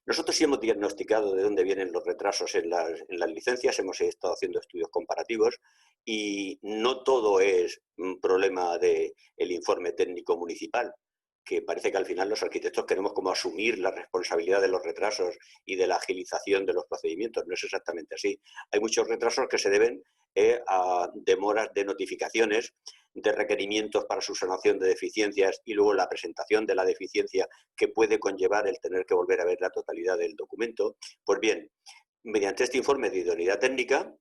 Nosotros sí hemos diagnosticado de dónde vienen los retrasos en las licencias, hemos estado haciendo estudios comparativos y no todo es un problema del informe técnico municipal, que parece que al final los arquitectos queremos como asumir la responsabilidad de los retrasos y de la agilización de los procedimientos. No es exactamente así. Hay muchos retrasos que se deben a demoras de notificaciones, de requerimientos para subsanación de deficiencias y luego la presentación de la deficiencia que puede conllevar el tener que volver a ver la totalidad del documento. Pues bien, mediante este informe de idoneidad técnica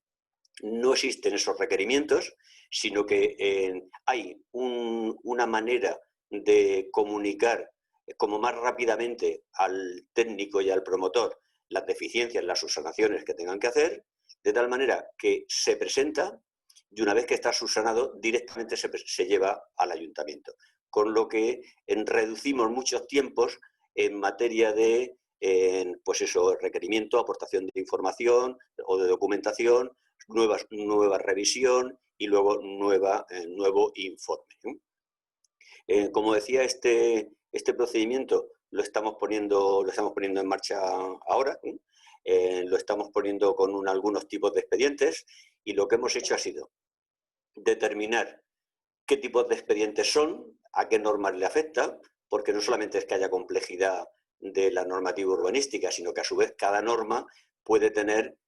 no existen esos requerimientos, sino que hay una manera de comunicar como más rápidamente al técnico y al promotor las deficiencias, las subsanaciones que tengan que hacer, de tal manera que se presenta y una vez que está subsanado directamente se lleva al ayuntamiento. Con lo que reducimos muchos tiempos en materia de pues eso, requerimiento, aportación de información o de documentación, nueva revisión y luego nuevo informe. Como decía, este procedimiento lo estamos poniendo en marcha ahora, lo estamos poniendo con algunos tipos de expedientes y lo que hemos hecho ha sido determinar qué tipos de expedientes son, a qué normas le afecta, porque no solamente es que haya complejidad de la normativa urbanística, sino que a su vez cada norma puede tener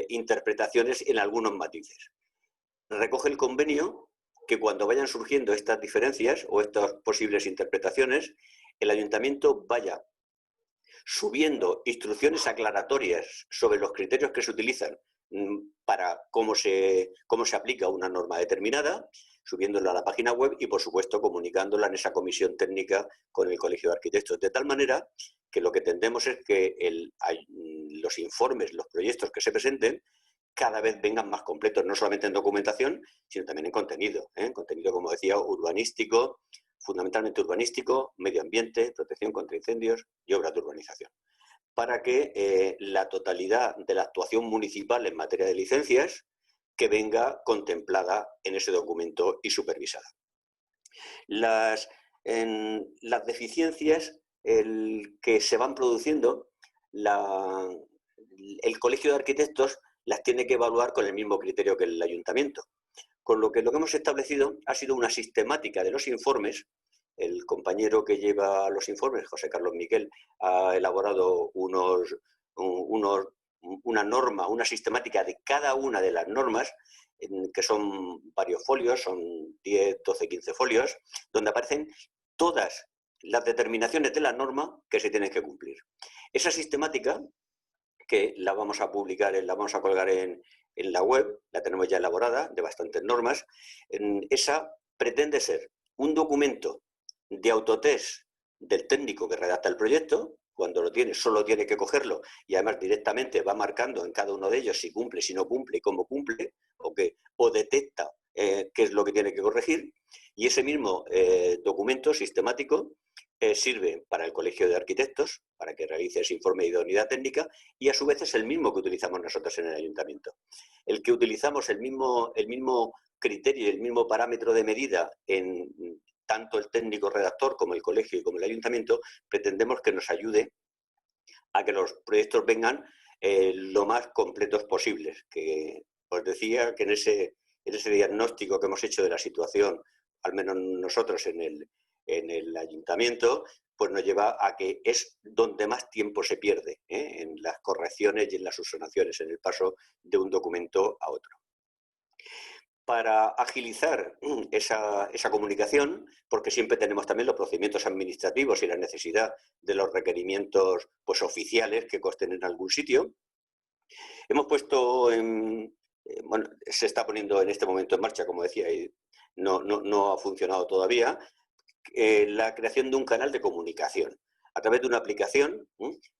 interpretaciones en algunos matices. Recoge el convenio que cuando vayan surgiendo estas diferencias o estas posibles interpretaciones, el ayuntamiento vaya subiendo instrucciones aclaratorias sobre los criterios que se utilizan para cómo se aplica una norma determinada, subiéndola a la página web y, por supuesto, comunicándola en esa comisión técnica con el Colegio de Arquitectos, de tal manera que lo que tendemos es que los informes, los proyectos que se presenten, cada vez vengan más completos, no solamente en documentación, sino también en contenido. Contenido, como decía, urbanístico, fundamentalmente urbanístico, medio ambiente, protección contra incendios y obras de urbanización, para que la totalidad de la actuación municipal en materia de licencias que venga contemplada en ese documento y supervisada. Las deficiencias que se van produciendo, el Colegio de Arquitectos las tiene que evaluar con el mismo criterio que el ayuntamiento. Con lo que hemos establecido ha sido una sistemática de los informes. El compañero que lleva los informes, José Carlos Miquel, ha elaborado una norma, una sistemática de cada una de las normas, que son varios folios, son 10, 12, 15 folios, donde aparecen todas las determinaciones de la norma que se tienen que cumplir. Esa sistemática, que la vamos a publicar, la vamos a colgar en la web, la tenemos ya elaborada, de bastantes normas. Esa pretende ser un documento de autotest del técnico que redacta el proyecto. Cuando lo tiene, solo tiene que cogerlo y además directamente va marcando en cada uno de ellos si cumple, si no cumple, cómo cumple, o detecta qué es lo que tiene que corregir. Y ese mismo documento sistemático sirve para el Colegio de Arquitectos, para que realice ese informe de idoneidad técnica, y a su vez es el mismo que utilizamos nosotros en el ayuntamiento. El que utilizamos el mismo criterio y el mismo parámetro de medida en tanto el técnico redactor como el colegio y como el ayuntamiento, pretendemos que nos ayude a que los proyectos vengan lo más completos posibles. Que os decía que en ese diagnóstico que hemos hecho de la situación, al menos nosotros en el ayuntamiento, pues nos lleva a que es donde más tiempo se pierde, en las correcciones y en las subsanaciones, en el paso de un documento a otro. Para agilizar esa comunicación, porque siempre tenemos también los procedimientos administrativos y la necesidad de los requerimientos pues, oficiales que consten en algún sitio, hemos puesto bueno, se está poniendo en este momento en marcha, como decía, y no ha funcionado todavía, la creación de un canal de comunicación a través de una aplicación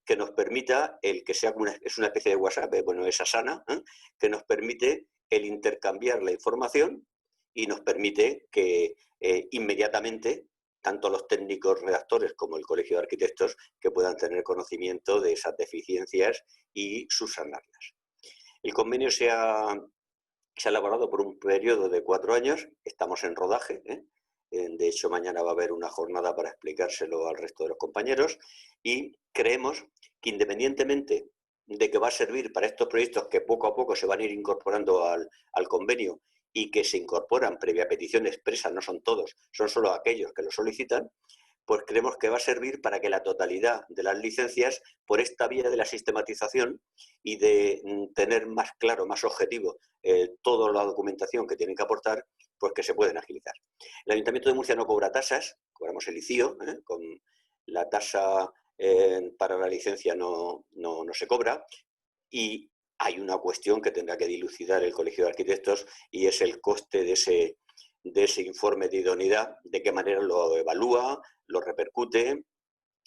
que nos permita, que sea es una especie de WhatsApp, bueno, es Asana, que nos permite el intercambiar la información y nos permite que inmediatamente tanto los técnicos redactores como el Colegio de Arquitectos que puedan tener conocimiento de esas deficiencias y subsanarlas. El convenio se ha elaborado por un periodo de 4 años, estamos en rodaje, de hecho mañana va a haber una jornada para explicárselo al resto de los compañeros y creemos que independientemente de que va a servir para estos proyectos que poco a poco se van a ir incorporando al convenio y que se incorporan previa petición expresa, no son todos, son solo aquellos que lo solicitan, pues creemos que va a servir para que la totalidad de las licencias, por esta vía de la sistematización y de tener más claro, más objetivo toda la documentación que tienen que aportar, pues que se pueden agilizar. El Ayuntamiento de Murcia no cobra tasas, cobramos el ICIO, con la tasa para la licencia no se cobra, y hay una cuestión que tendrá que dilucidar el Colegio de Arquitectos y es el coste de ese informe de idoneidad, de qué manera lo evalúa, lo repercute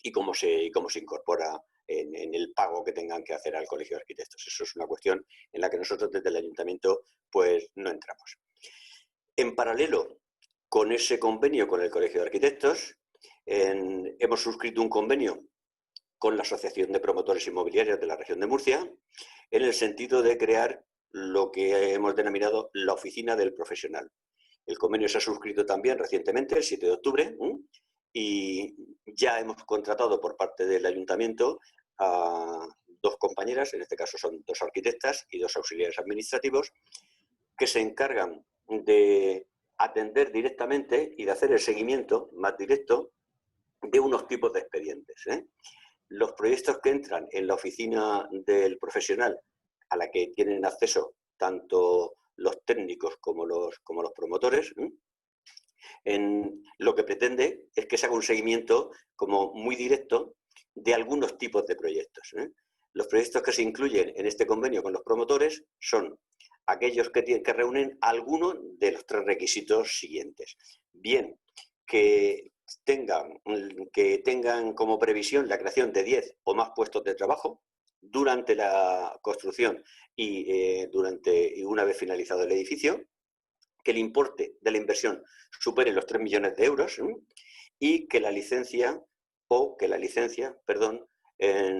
y cómo se incorpora en el pago que tengan que hacer al Colegio de Arquitectos. Eso es una cuestión en la que nosotros desde el Ayuntamiento pues no entramos. En paralelo con ese convenio con el Colegio de Arquitectos, hemos suscrito un convenio con la Asociación de Promotores Inmobiliarios de la región de Murcia, en el sentido de crear lo que hemos denominado la Oficina del Profesional. El convenio se ha suscrito también recientemente, el 7 de octubre, y ya hemos contratado por parte del Ayuntamiento a 2 compañeras, en este caso son 2 arquitectas y 2 auxiliares administrativos, que se encargan de atender directamente y de hacer el seguimiento más directo de unos tipos de expedientes. Los proyectos que entran en la oficina del profesional, a la que tienen acceso tanto los técnicos como los promotores, lo que pretende es que se haga un seguimiento como muy directo de algunos tipos de proyectos. Los proyectos que se incluyen en este convenio con los promotores son aquellos que reúnen alguno de los 3 requisitos siguientes. Bien, que tengan como previsión la creación de 10 o más puestos de trabajo durante la construcción y una vez finalizado el edificio, que el importe de la inversión supere los 3 millones de euros y que la licencia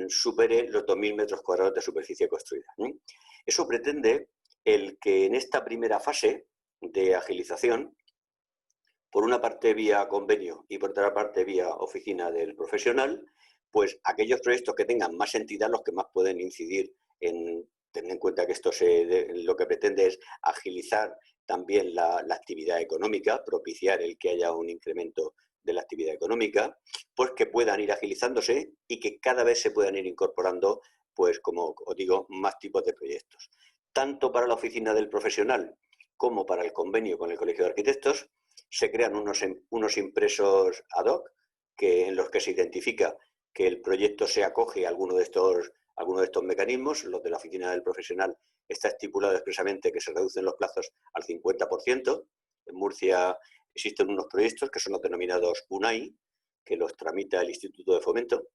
supere los 2.000 metros cuadrados de superficie construida. Eso pretende el que en esta primera fase de agilización, por una parte vía convenio y por otra parte vía oficina del profesional, pues aquellos proyectos que tengan más entidad, los que más pueden incidir en tener en cuenta que esto lo que pretende es agilizar también la actividad económica, propiciar el que haya un incremento de la actividad económica, pues que puedan ir agilizándose y que cada vez se puedan ir incorporando, pues como os digo, más tipos de proyectos. Tanto para la oficina del profesional como para el convenio con el Colegio de Arquitectos, se crean unos impresos ad hoc en los que se identifica que el proyecto se acoge a alguno de estos mecanismos. Los de la oficina del profesional está estipulado expresamente que se reducen los plazos al 50%. En Murcia existen unos proyectos que son los denominados UNAI, que los tramita el Instituto de Fomento,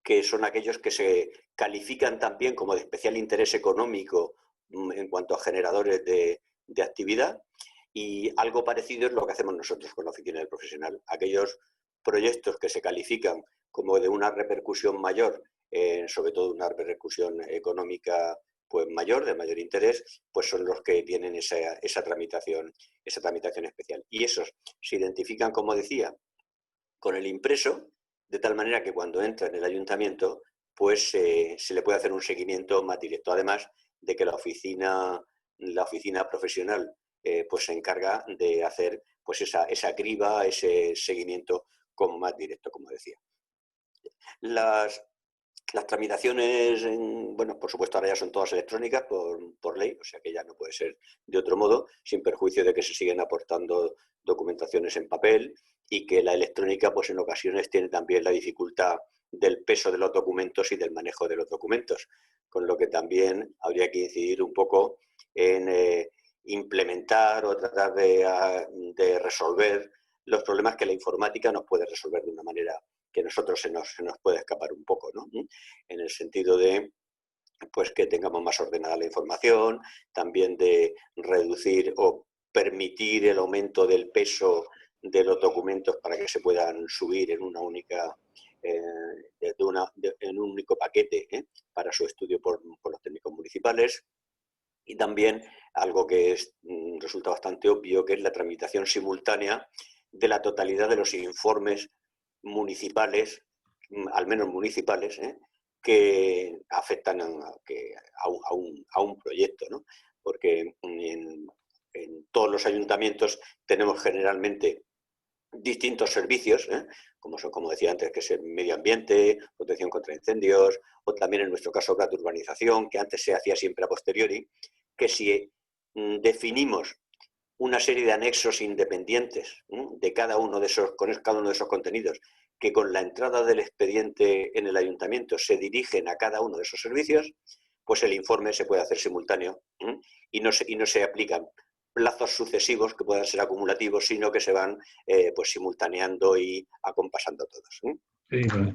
que son aquellos que se califican también como de especial interés económico en cuanto a generadores de actividad, y algo parecido es lo que hacemos nosotros con la oficina del profesional. Aquellos proyectos que se califican como de una repercusión mayor, sobre todo una repercusión económica pues mayor, de mayor interés, pues son los que tienen esa tramitación especial. Y esos se identifican, como decía, con el impreso, de tal manera que cuando entra en el ayuntamiento, pues se le puede hacer un seguimiento más directo. Además de que la oficina profesional pues se encarga de hacer pues esa criba, ese seguimiento como más directo, como decía. Las tramitaciones, bueno, por supuesto ahora ya son todas electrónicas por ley, o sea que ya no puede ser de otro modo, sin perjuicio de que se siguen aportando documentaciones en papel y que la electrónica pues en ocasiones tiene también la dificultad del peso de los documentos y del manejo de los documentos, con lo que también habría que incidir un poco en implementar o tratar de resolver los problemas que la informática nos puede resolver de una manera que a nosotros se nos puede escapar un poco, ¿no? En el sentido de pues, que tengamos más ordenada la información, también de reducir o permitir el aumento del peso de los documentos para que se puedan subir en una única en un único paquete para su estudio por los técnicos municipales. Y también algo que resulta bastante obvio, que es la tramitación simultánea de la totalidad de los informes municipales, al menos municipales, que afectan a un proyecto, ¿no? Porque en todos los ayuntamientos tenemos generalmente distintos servicios, como decía antes, que es el medio ambiente, protección contra incendios, o también en nuestro caso obras de urbanización, que antes se hacía siempre a posteriori, que si definimos una serie de anexos independientes de cada uno de esos contenidos, que con la entrada del expediente en el ayuntamiento se dirigen a cada uno de esos servicios, pues el informe se puede hacer simultáneo y no se aplican plazos sucesivos que puedan ser acumulativos, sino que se van pues simultaneando y acompasando todos. Sí, vale.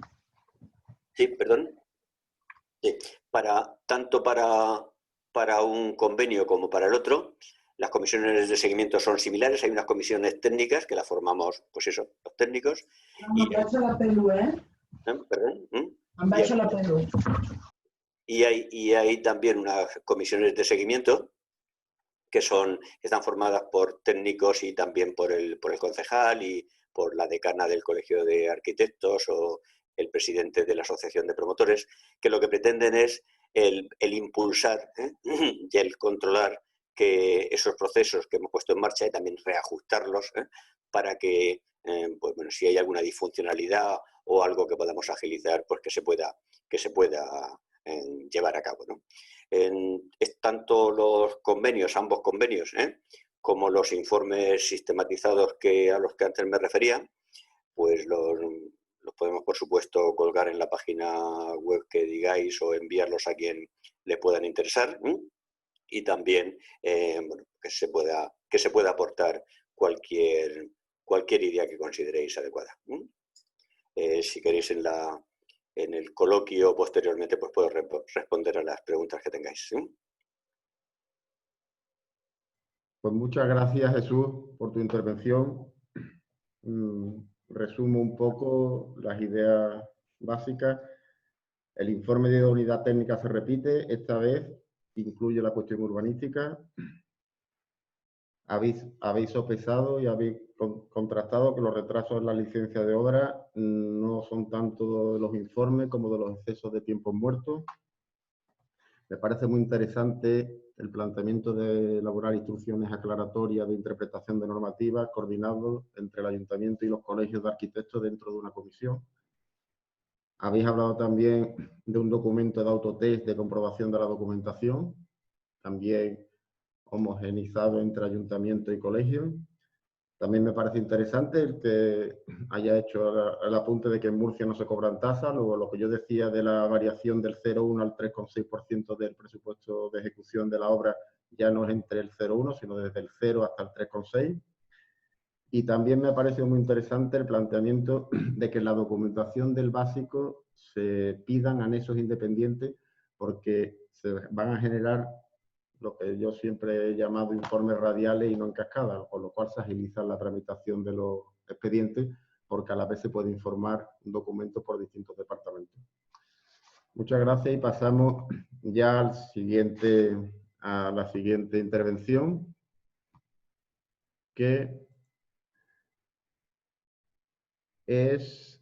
Sí, perdón. Sí. Tanto para un convenio como para el otro, las comisiones de seguimiento son similares. Hay unas comisiones técnicas que las formamos, pues eso, los técnicos. Y hay también unas comisiones de seguimiento que están formadas por técnicos y también por el concejal y por la decana del Colegio de Arquitectos o el presidente de la Asociación de Promotores, que lo que pretenden es el impulsar y el controlar que esos procesos que hemos puesto en marcha y también reajustarlos para que, pues bueno, si hay alguna disfuncionalidad o algo que podamos agilizar, pues que se pueda llevar a cabo, ¿no? es tanto los convenios, ambos convenios, como los informes sistematizados a los que antes me refería, pues los podemos, por supuesto, colgar en la página web que digáis o enviarlos a quien le puedan interesar. Y también bueno, que se pueda aportar cualquier idea que consideréis adecuada. Si queréis en el coloquio posteriormente, pues puedo responder a las preguntas que tengáis. Pues muchas gracias, Jesús, por tu intervención. Resumo un poco las ideas básicas. El informe de unidad técnica se repite, esta vez incluye la cuestión urbanística. Habéis sopesado y habéis contrastado que los retrasos en la licencia de obra no son tanto de los informes como de los excesos de tiempos muertos. Me parece muy interesante el planteamiento de elaborar instrucciones aclaratorias de interpretación de normativas coordinados entre el ayuntamiento y los colegios de arquitectos dentro de una comisión. Habéis hablado también de un documento de autotest de comprobación de la documentación, también homogenizado entre ayuntamiento y colegio. También me parece interesante el que haya hecho el apunte de que en Murcia no se cobran tasas, luego lo que yo decía de la variación del 0,1 al 3,6% del presupuesto de ejecución de la obra ya no es entre el 0,1, sino desde el 0 hasta el 3,6. Y también me ha parecido muy interesante el planteamiento de que en la documentación del básico se pidan anexos independientes porque se van a generar lo que yo siempre he llamado informes radiales y no en cascada, con lo cual se agiliza la tramitación de los expedientes porque a la vez se puede informar un documento por distintos departamentos. Muchas gracias y pasamos ya a la siguiente intervención, que es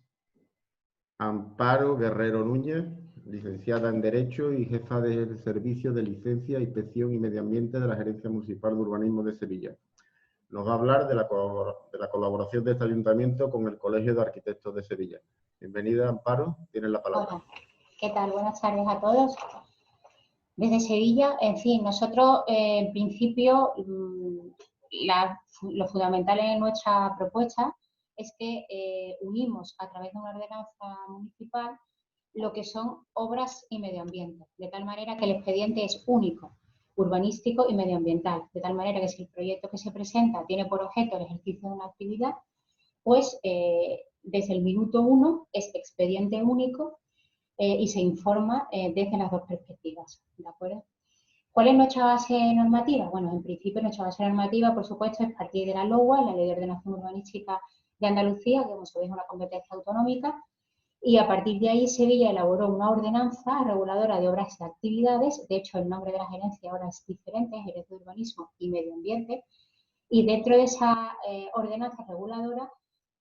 Amparo Guerrero Núñez, licenciada en Derecho y jefa del Servicio de Licencia, Inspección y Medio Ambiente de la Gerencia Municipal de Urbanismo de Sevilla. Nos va a hablar de la colaboración de este ayuntamiento con el Colegio de Arquitectos de Sevilla. Bienvenida, Amparo, tienes la palabra. Hola, ¿qué tal? Buenas tardes a todos. Desde Sevilla, en fin, nosotros en principio lo fundamental en nuestra propuesta es que unimos a través de una ordenanza municipal lo que son obras y medio ambiente, de tal manera que el expediente es único, urbanístico y medioambiental, de tal manera que si el proyecto que se presenta tiene por objeto el ejercicio de una actividad, pues desde el minuto 1 es expediente único y se informa desde las dos perspectivas, ¿de acuerdo? ¿Cuál es nuestra base normativa? Bueno, en principio nuestra base normativa, por supuesto, es partir de la LOUA, la Ley de Ordenación Urbanística de Andalucía, que como sabéis es una competencia autonómica, y a partir de ahí Sevilla elaboró una ordenanza reguladora de obras y actividades. De hecho, el nombre de la gerencia ahora es diferente, es Gerencia de Urbanismo y Medio Ambiente, y dentro de esa ordenanza reguladora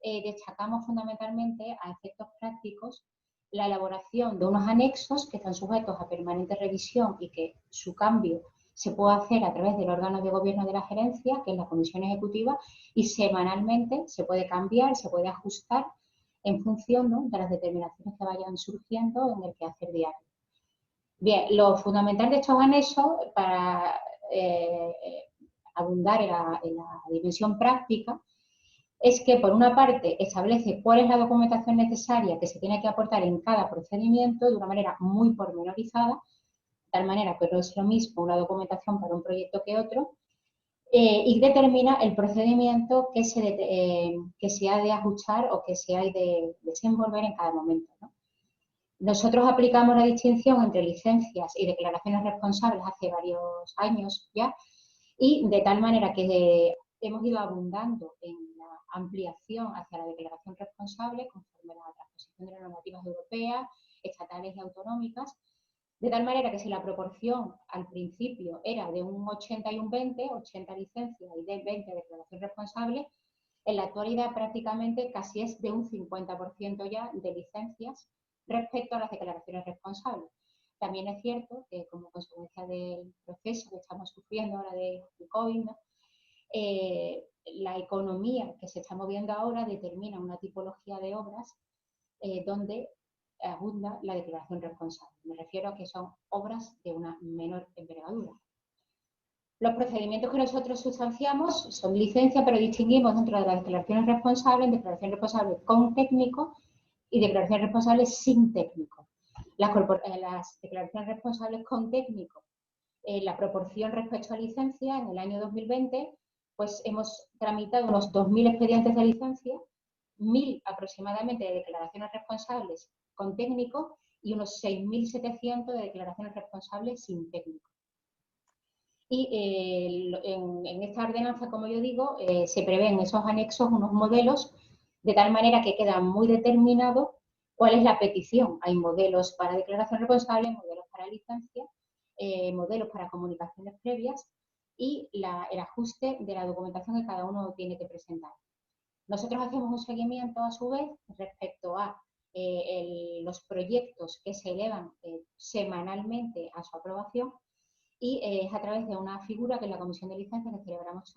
destacamos fundamentalmente a efectos prácticos la elaboración de unos anexos que están sujetos a permanente revisión y que su cambio se puede hacer a través del órgano de gobierno de la gerencia, que es la comisión ejecutiva, y semanalmente se puede cambiar, se puede ajustar en función, ¿no?, de las determinaciones que vayan surgiendo en el quehacer diario. Bien, lo fundamental de estos anexos, para abundar en la dimensión práctica, es que, por una parte, establece cuál es la documentación necesaria que se tiene que aportar en cada procedimiento de una manera muy pormenorizada, de tal manera que no es lo mismo una documentación para un proyecto que otro, y determina el procedimiento que se ha de ajustar o que se ha de desenvolver en cada momento, ¿no? Nosotros aplicamos la distinción entre licencias y declaraciones responsables hace varios años ya, y de tal manera que hemos ido abundando en la ampliación hacia la declaración responsable conforme a la transposición de las normativas europeas, estatales y autonómicas, de tal manera que si la proporción al principio era de un 80 y un 20, 80 licencias y de 20 declaración responsable, en la actualidad prácticamente casi es de un 50% ya de licencias respecto a las declaraciones responsables. También es cierto que como consecuencia del proceso que estamos sufriendo ahora de COVID, ¿no?, la economía que se está moviendo ahora determina una tipología de obras donde abunda la declaración responsable. Me refiero a que son obras de una menor envergadura. Los procedimientos que nosotros sustanciamos son licencia, pero distinguimos dentro de las declaraciones responsables en declaraciones responsables con técnico y declaraciones responsables sin técnico. Las declaraciones responsables con técnico, la proporción respecto a licencia, en el año 2020, pues hemos tramitado unos 2.000 expedientes de licencia, 1.000 aproximadamente de declaraciones responsables con técnico y unos 6.700 de declaraciones responsables sin técnico. Y en esta ordenanza, como yo digo, se prevén esos anexos unos modelos de tal manera que queda muy determinado cuál es la petición. Hay modelos para declaración responsable, modelos para licencia, modelos para comunicaciones previas y el ajuste de la documentación que cada uno tiene que presentar. Nosotros hacemos un seguimiento a su vez respecto a los proyectos que se elevan semanalmente a su aprobación y es a través de una figura que es la Comisión de Licencias que celebramos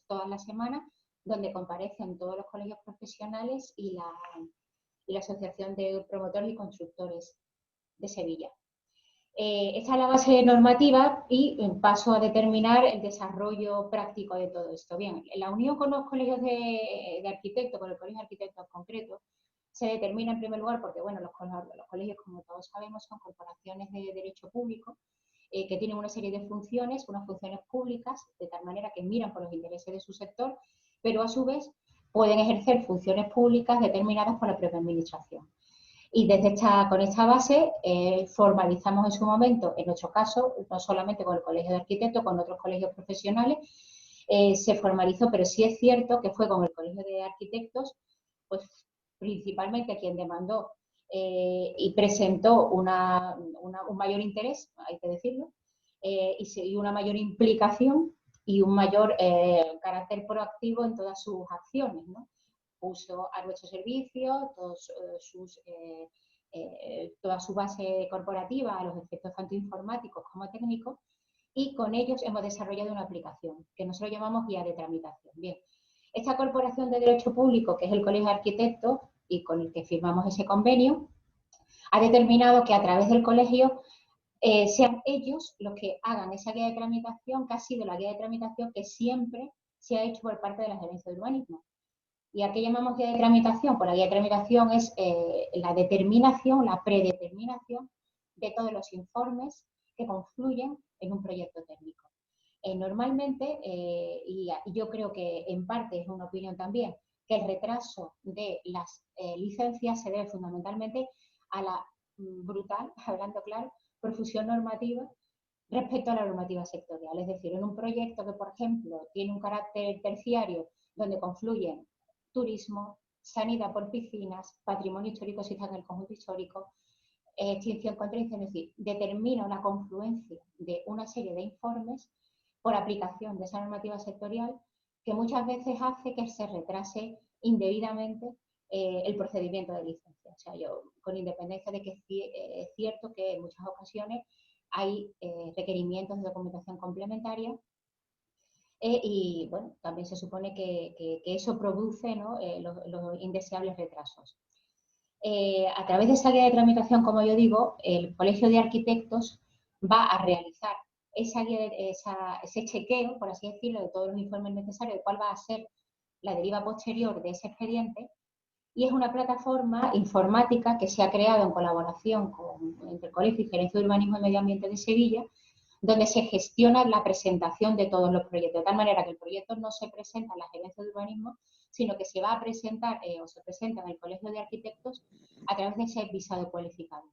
todas las semanas, donde comparecen todos los colegios profesionales y la Asociación de Promotores y Constructores de Sevilla. Esta es la base normativa y paso a determinar el desarrollo práctico de todo esto. Bien, la unión con los colegios de arquitectos, con el colegio de arquitectos concreto, se determina en primer lugar porque, bueno, los colegios, como todos sabemos, son corporaciones de derecho público que tienen una serie de funciones, unas funciones públicas, de tal manera que miran por los intereses de su sector, pero a su vez pueden ejercer funciones públicas determinadas por la propia administración. Y con esta base formalizamos en su momento, en nuestro caso, no solamente con el Colegio de Arquitectos, con otros colegios profesionales, se formalizó, pero sí es cierto que fue con el Colegio de Arquitectos, pues principalmente quien demandó y presentó un mayor interés, hay que decirlo, y una mayor implicación y un mayor carácter proactivo en todas sus acciones, ¿no? Puso a nuestro servicio toda su base corporativa a los efectos tanto informáticos como técnicos y con ellos hemos desarrollado una aplicación que nosotros llamamos guía de tramitación. Bien, esta corporación de derecho público, que es el Colegio de Arquitectos y con el que firmamos ese convenio, ha determinado que a través del colegio sean ellos los que hagan esa guía de tramitación, que ha sido la guía de tramitación que siempre se ha hecho por parte de la Gerencia de Urbanismo. ¿Y a qué llamamos guía de tramitación? Pues la guía de tramitación es la determinación, la predeterminación de todos los informes que confluyen en un proyecto técnico. Normalmente, y yo creo que en parte es una opinión también, que el retraso de las licencias se debe fundamentalmente a la brutal, hablando claro, profusión normativa respecto a la normativa sectorial. Es decir, en un proyecto que, por ejemplo, tiene un carácter terciario donde confluyen turismo, sanidad por piscinas, patrimonio histórico si está en el conjunto histórico, extinción contra incendios, es decir, determina una confluencia de una serie de informes por aplicación de esa normativa sectorial que muchas veces hace que se retrase indebidamente el procedimiento de licencia. O sea, yo, con independencia de que es cierto que en muchas ocasiones hay requerimientos de documentación complementaria y, bueno, también se supone que eso produce, ¿no?, los indeseables retrasos. A través de esa guía de tramitación, como yo digo, el Colegio de Arquitectos va a realizar ese chequeo, por así decirlo, de todos los informes necesarios, de cuál va a ser la deriva posterior de ese expediente, y es una plataforma informática que se ha creado en colaboración entre el Colegio y Gerencia de Urbanismo y Medio Ambiente de Sevilla, donde se gestiona la presentación de todos los proyectos, de tal manera que el proyecto no se presenta en la Gerencia de Urbanismo, sino que se va a presentar o se presenta en el Colegio de Arquitectos a través de ese visado cualificado.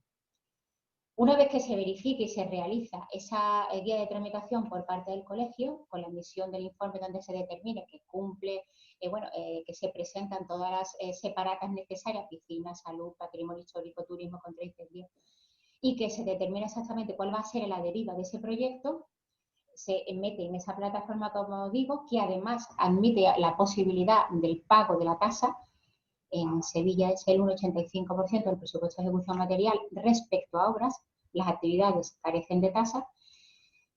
Una vez que se verifique y se realiza esa guía de tramitación por parte del colegio, con la emisión del informe donde se determine que cumple, que se presentan todas las separatas necesarias, piscina, salud, patrimonio histórico, turismo contra incendios, y que se determine exactamente cuál va a ser la deriva de ese proyecto, se mete en esa plataforma, como digo, que además admite la posibilidad del pago de la tasa. En Sevilla es el 1,85% del presupuesto de ejecución material respecto a obras, las actividades carecen de tasa,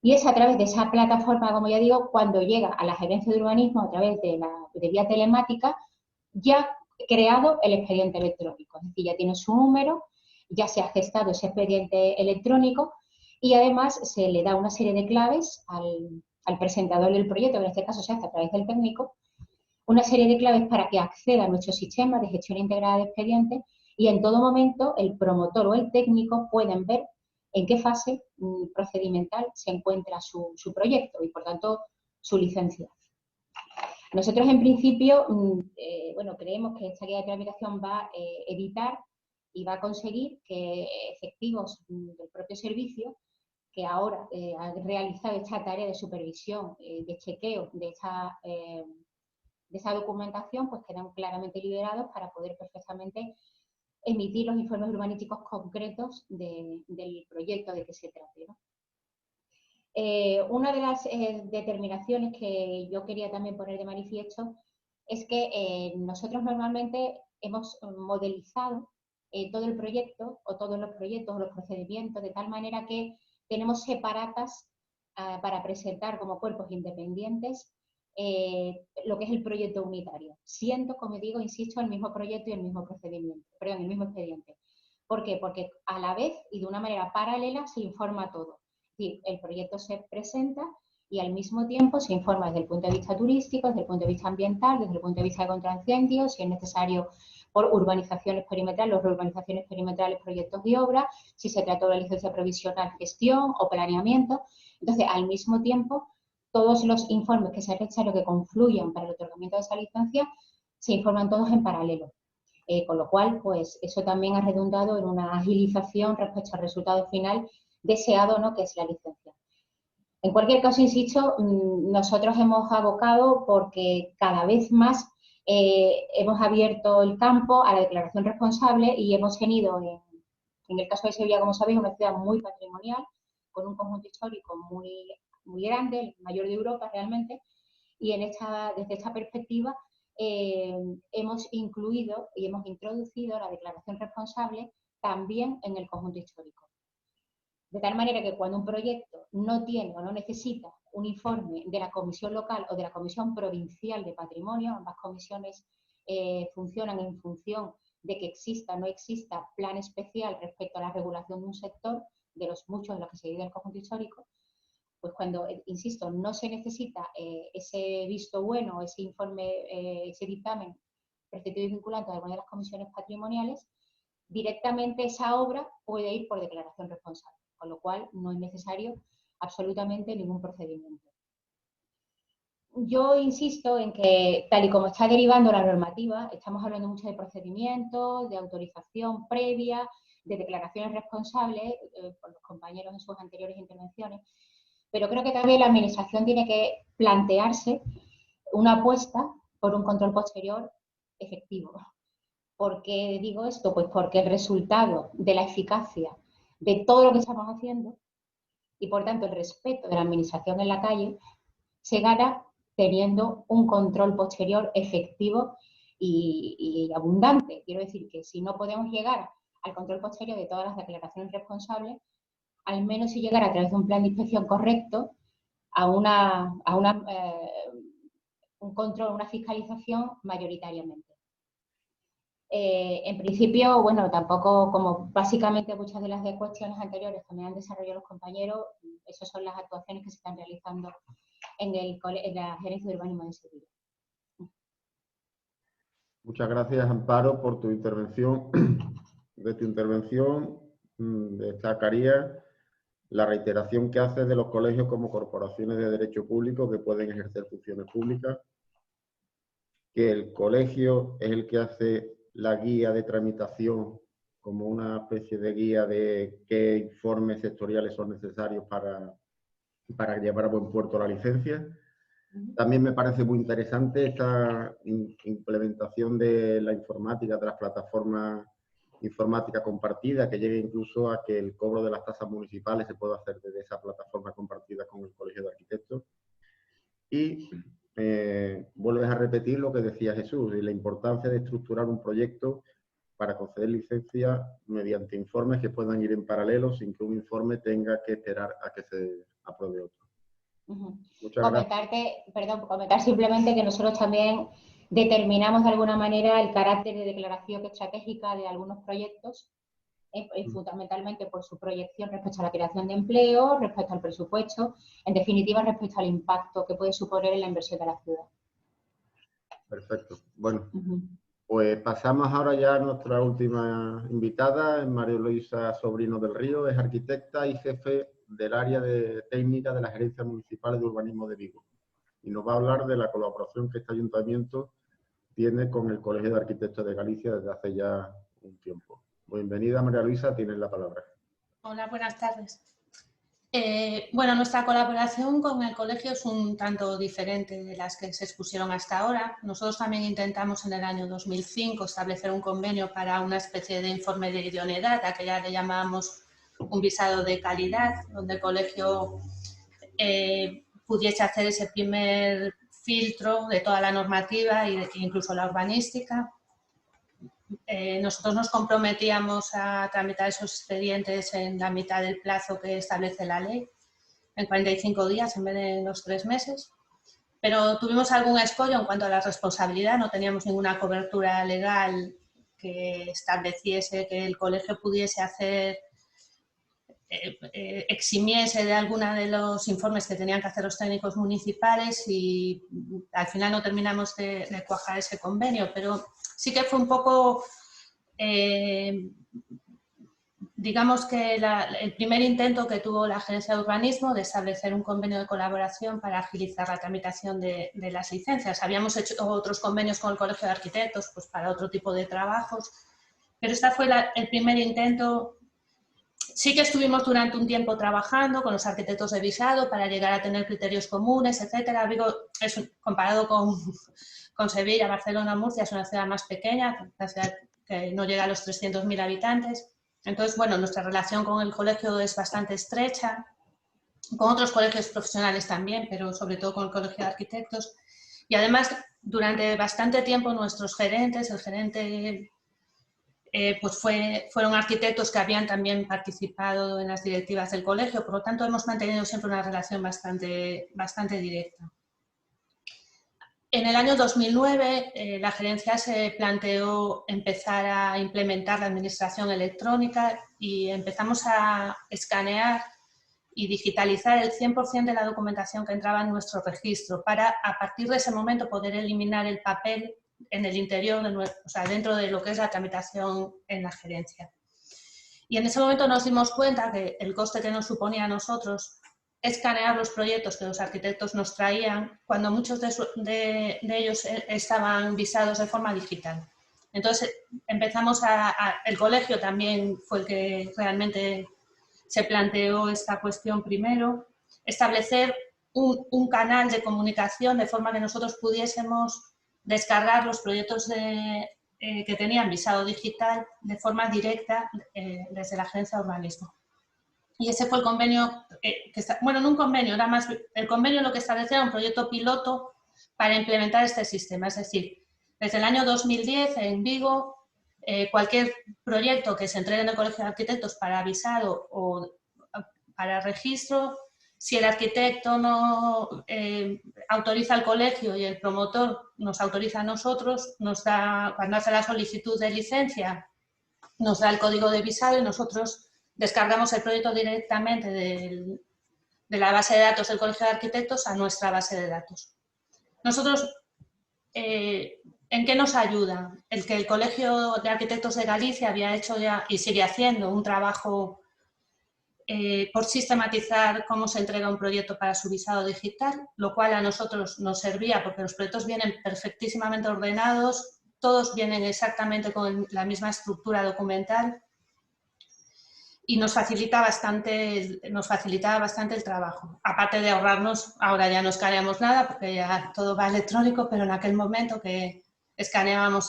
y es a través de esa plataforma, como ya digo, cuando llega a la Gerencia de Urbanismo a través de vía telemática, ya creado el expediente electrónico, es decir, ya tiene su número ya se ha gestado ese expediente electrónico y además se le da una serie de claves al presentador del proyecto, que en este caso se hace a través del técnico, una serie de claves para que acceda a nuestro sistema de gestión integrada de expedientes y en todo momento el promotor o el técnico pueden ver en qué fase procedimental se encuentra su proyecto y, por tanto, su licencia. Nosotros, en principio, bueno, creemos que esta guía de tramitación va a evitar y va a conseguir que efectivos del propio servicio, que ahora han realizado esta tarea de supervisión, de chequeo de esa documentación, pues quedan claramente liberados para poder perfectamente emitir los informes urbanísticos concretos del proyecto de que se trate, ¿no? Una de las determinaciones que yo quería también poner de manifiesto es que nosotros normalmente hemos modelizado todo el proyecto o todos los proyectos o los procedimientos de tal manera que tenemos separatas para presentar como cuerpos independientes lo que es el proyecto unitario, siendo, como digo, insisto, el mismo proyecto y el mismo procedimiento, perdón, el mismo expediente. ¿Por qué? Porque a la vez y de una manera paralela se informa todo. Es decir, el proyecto se presenta y al mismo tiempo se informa desde el punto de vista turístico, desde el punto de vista ambiental, desde el punto de vista de contra incendios, si es necesario por urbanizaciones perimetrales, o reurbanizaciones perimetrales, proyectos de obra, si se trató de licencia provisional, gestión o planeamiento. Entonces, al mismo tiempo, todos los informes que sea necesario que confluyan para el otorgamiento de esa licencia se informan todos en paralelo. Con lo cual, pues eso también ha redundado en una agilización respecto al resultado final deseado, ¿no?, que es la licencia. En cualquier caso, insisto, nosotros hemos abocado porque cada vez más hemos abierto el campo a la declaración responsable y hemos tenido, en el caso de Sevilla, como sabéis, una ciudad muy patrimonial, con un conjunto histórico muy grande, el mayor de Europa realmente, y desde esta perspectiva hemos incluido y hemos introducido la declaración responsable también en el conjunto histórico. De tal manera que cuando un proyecto no tiene o no necesita un informe de la comisión local o de la comisión provincial de patrimonio, ambas comisiones funcionan en función de que exista o no exista plan especial respecto a la regulación de un sector, de los muchos de los que se divide el conjunto histórico, pues cuando, insisto, no se necesita ese visto bueno, ese informe, ese dictamen prescriptivo y vinculante de alguna de las comisiones patrimoniales, directamente esa obra puede ir por declaración responsable, con lo cual no es necesario absolutamente ningún procedimiento. Yo insisto en que, tal y como está derivando la normativa, estamos hablando mucho de procedimientos, de autorización previa, de declaraciones responsables, por los compañeros en sus anteriores intervenciones, pero creo que también la Administración tiene que plantearse una apuesta por un control posterior efectivo. ¿Por qué digo esto? Pues porque el resultado de la eficacia de todo lo que estamos haciendo y, por tanto, el respeto de la Administración en la calle se gana teniendo un control posterior efectivo y abundante. Quiero decir que si no podemos llegar al control posterior de todas las declaraciones responsables, al menos si llegar a través de un plan de inspección correcto a un control, una fiscalización mayoritariamente. En principio, bueno, tampoco, como básicamente muchas de las cuestiones anteriores también han desarrollado los compañeros, esas son las actuaciones que se están realizando en la Gerencia de Urbanismo de Sevilla. Muchas gracias, Amparo, por tu intervención. De tu intervención destacaría la reiteración que haces de los colegios como corporaciones de derecho público que pueden ejercer funciones públicas, que el colegio es el que hace la guía de tramitación como una especie de guía de qué informes sectoriales son necesarios para llevar a buen puerto la licencia. También me parece muy interesante esta implementación de la informática, de las plataformas informática compartida, que llegue incluso a que el cobro de las tasas municipales se pueda hacer desde esa plataforma compartida con el Colegio de Arquitectos. Y vuelves a repetir lo que decía Jesús, y la importancia de estructurar un proyecto para conceder licencia mediante informes que puedan ir en paralelo sin que un informe tenga que esperar a que se apruebe otro. Comentar simplemente que nosotros también determinamos de alguna manera el carácter de declaración estratégica de algunos proyectos fundamentalmente por su proyección respecto a la creación de empleo, respecto al presupuesto, en definitiva respecto al impacto que puede suponer en la inversión de la ciudad. Perfecto. Bueno, pues pasamos ahora ya a nuestra última invitada, es María Luisa Sobrino del Río, es arquitecta y jefe del área de técnica de la Gerencia Municipal de Urbanismo de Vigo. Y nos va a hablar de la colaboración que este ayuntamiento tiene con el Colegio de Arquitectos de Galicia desde hace ya un tiempo. Bienvenida, María Luisa, tienes la palabra. Hola, buenas tardes. Bueno, nuestra colaboración con el colegio es un tanto diferente de las que se expusieron hasta ahora. Nosotros también intentamos en el año 2005 establecer un convenio para una especie de informe de idoneidad, a que ya le llamábamos un visado de calidad, donde el colegio pudiese hacer ese primer filtro de toda la normativa e incluso la urbanística. Nosotros nos comprometíamos a tramitar esos expedientes en la mitad del plazo que establece la ley, en 45 días en vez de los 3 meses. Pero tuvimos algún escollo en cuanto a la responsabilidad, no teníamos ninguna cobertura legal que estableciese que el colegio pudiese hacer, eximiese de alguna de los informes que tenían que hacer los técnicos municipales y al final no terminamos de cuajar ese convenio, pero sí que fue un poco, digamos que el primer intento que tuvo la Gerencia de Urbanismo de establecer un convenio de colaboración para agilizar la tramitación de las licencias. Habíamos hecho otros convenios con el Colegio de Arquitectos pues para otro tipo de trabajos, pero este fue el primer intento. Sí que estuvimos durante un tiempo trabajando con los arquitectos de visado para llegar a tener criterios comunes, etcétera. Vigo, comparado con Sevilla, Barcelona, Murcia, es una ciudad más pequeña, una ciudad que no llega a los 300.000 habitantes. Entonces, bueno, nuestra relación con el colegio es bastante estrecha, con otros colegios profesionales también, pero sobre todo con el Colegio de Arquitectos. Y además, durante bastante tiempo nuestros gerentes, el gerente pues fueron arquitectos que habían también participado en las directivas del colegio, por lo tanto hemos mantenido siempre una relación bastante directa. En el año 2009 la gerencia se planteó empezar a implementar la administración electrónica y empezamos a escanear y digitalizar el 100% de la documentación que entraba en nuestro registro para a partir de ese momento poder eliminar el papel en el interior, o sea, dentro de lo que es la tramitación en la gerencia. Y en ese momento nos dimos cuenta que el coste que nos suponía a nosotros escanear los proyectos que los arquitectos nos traían, cuando muchos de ellos estaban visados de forma digital. Entonces empezamos el colegio también fue el que realmente se planteó esta cuestión primero, establecer un canal de comunicación de forma que nosotros pudiésemos descargar los proyectos que tenían visado digital de forma directa desde la Gerencia de Urbanismo. Y ese fue el convenio, bueno, no un convenio, era más, el convenio lo que establecía era un proyecto piloto para implementar este sistema. Es decir, desde el año 2010 en Vigo, cualquier proyecto que se entregue en el Colegio de Arquitectos para visado o para registro, si el arquitecto no autoriza al colegio y el promotor nos autoriza a nosotros, nos da, cuando hace la solicitud de licencia, nos da el código de visado y nosotros descargamos el proyecto directamente de la base de datos del Colegio de Arquitectos a nuestra base de datos. Nosotros, ¿en qué nos ayuda? El que el Colegio de Arquitectos de Galicia había hecho ya y sigue haciendo un trabajo por sistematizar cómo se entrega un proyecto para su visado digital, lo cual a nosotros nos servía porque los proyectos vienen perfectísimamente ordenados, todos vienen exactamente con la misma estructura documental y nos facilitaba bastante el trabajo. Aparte de ahorrarnos, ahora ya no escaneamos nada porque ya todo va electrónico, pero en aquel momento que escaneábamos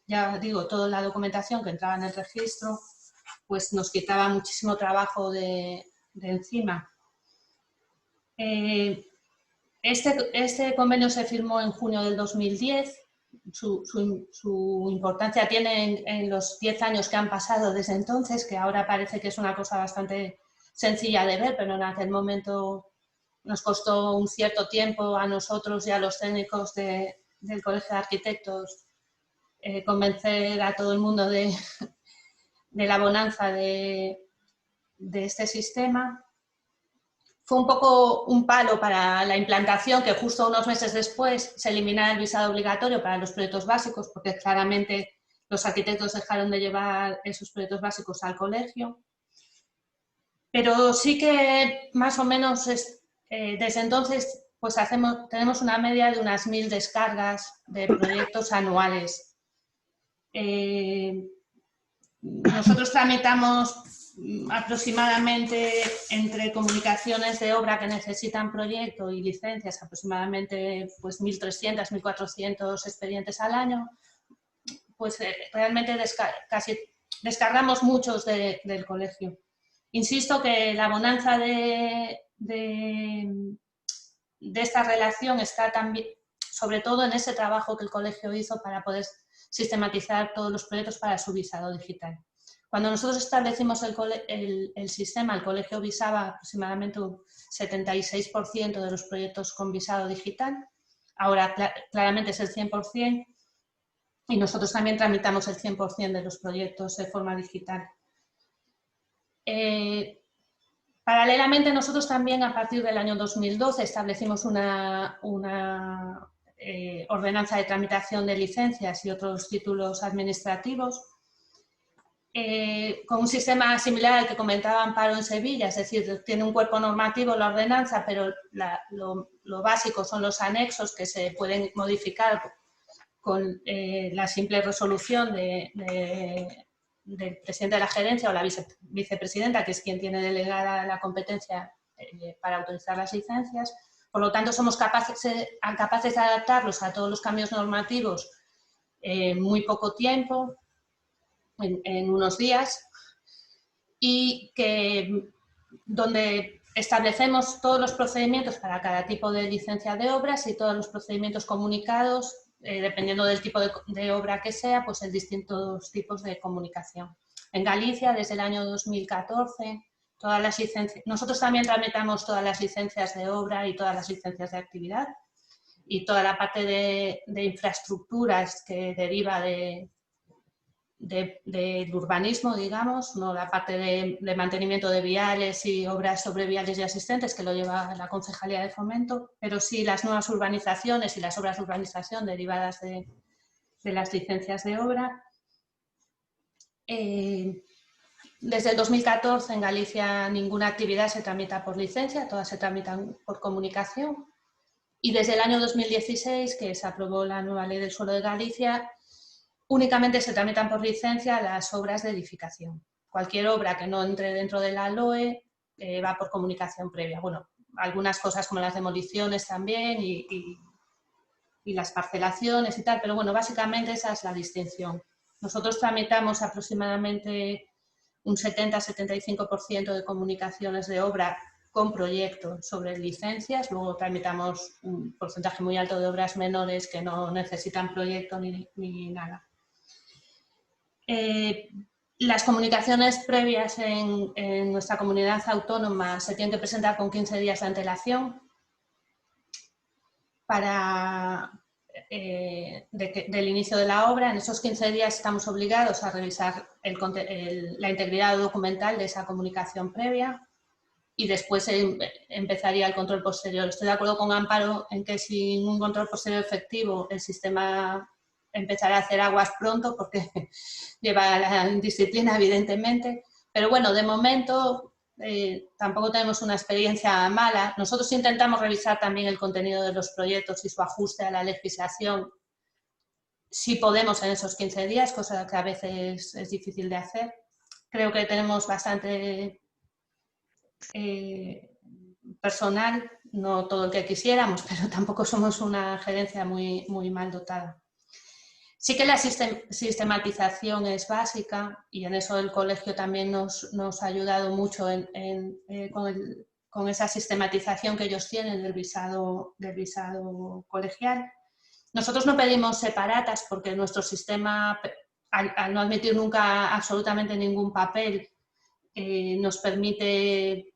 ya digo, toda la documentación que entraba en el registro, pues nos quitaba muchísimo trabajo de encima. Este convenio se firmó en junio del 2010. Su importancia tiene en los 10 años que han pasado desde entonces, que ahora parece que es una cosa bastante sencilla de ver, pero en aquel momento nos costó un cierto tiempo a nosotros y a los técnicos del Colegio de Arquitectos convencer a todo el mundo de la bonanza de este sistema. Fue un poco un palo para la implantación, que justo unos meses después se eliminara el visado obligatorio para los proyectos básicos, porque claramente los arquitectos dejaron de llevar esos proyectos básicos al colegio. Pero sí que más o menos desde entonces pues tenemos una media de unas 1000 descargas de proyectos anuales. Nosotros tramitamos aproximadamente entre comunicaciones de obra que necesitan proyecto y licencias, aproximadamente pues 1.300, 1.400 expedientes al año. Pues realmente casi descargamos muchos del colegio. Insisto que la bonanza de esta relación está también, sobre todo en ese trabajo que el colegio hizo para poder sistematizar todos los proyectos para su visado digital. Cuando nosotros establecimos el sistema, el colegio visaba aproximadamente un 76% de los proyectos con visado digital. Ahora claramente es el 100%. Y nosotros también tramitamos el 100% de los proyectos de forma digital. Paralelamente, nosotros también a partir del año 2012 establecimos una ordenanza de tramitación de licencias y otros títulos administrativos con un sistema similar al que comentaba Amparo en Sevilla, es decir, tiene un cuerpo normativo la ordenanza, pero lo básico son los anexos que se pueden modificar con la simple resolución del presidente de la gerencia o la vicepresidenta, que es quien tiene delegada la competencia para autorizar las licencias. Por lo tanto, somos capaces de adaptarlos a todos los cambios normativos en muy poco tiempo, en unos días, y donde establecemos todos los procedimientos para cada tipo de licencia de obras y todos los procedimientos comunicados, dependiendo del tipo de obra que sea, pues en distintos tipos de comunicación. En Galicia, desde el año 2014, todas las licencias, nosotros también tramitamos todas las licencias de obra y todas las licencias de actividad y toda la parte de infraestructuras que deriva del urbanismo, digamos, no la parte de mantenimiento de viales y obras sobre viales y asistentes, que lo lleva la Concejalía de Fomento, pero sí las nuevas urbanizaciones y las obras de urbanización derivadas de las licencias de obra. Desde el 2014 en Galicia ninguna actividad se tramita por licencia, todas se tramitan por comunicación. Y desde el año 2016, que se aprobó la nueva ley del suelo de Galicia, únicamente se tramitan por licencia las obras de edificación. Cualquier obra que no entre dentro de la LOE va por comunicación previa. Bueno, algunas cosas como las demoliciones también y las parcelaciones y tal, pero bueno, básicamente esa es la distinción. Nosotros tramitamos aproximadamente un 70-75% de comunicaciones de obra con proyecto sobre licencias, luego tramitamos un porcentaje muy alto de obras menores que no necesitan proyecto ni nada. Las comunicaciones previas en nuestra comunidad autónoma se tienen que presentar con 15 días de antelación del inicio de la obra. En esos 15 días estamos obligados a revisar la integridad documental de esa comunicación previa y después empezaría el control posterior. Estoy de acuerdo con Amparo en que sin un control posterior efectivo el sistema empezará a hacer aguas pronto porque lleva la indisciplina, evidentemente. Pero bueno, de momento tampoco tenemos una experiencia mala. Nosotros intentamos revisar también el contenido de los proyectos y su ajuste a la legislación, si podemos en esos 15 días, cosa que a veces es difícil de hacer. Creo que tenemos bastante personal, no todo el que quisiéramos, pero tampoco somos una gerencia muy mal dotada. Sí que la sistematización es básica y en eso el colegio también nos ha ayudado mucho con esa sistematización que ellos tienen del visado colegial. Nosotros no pedimos separatas porque nuestro sistema, al no admitir nunca absolutamente ningún papel, nos permite,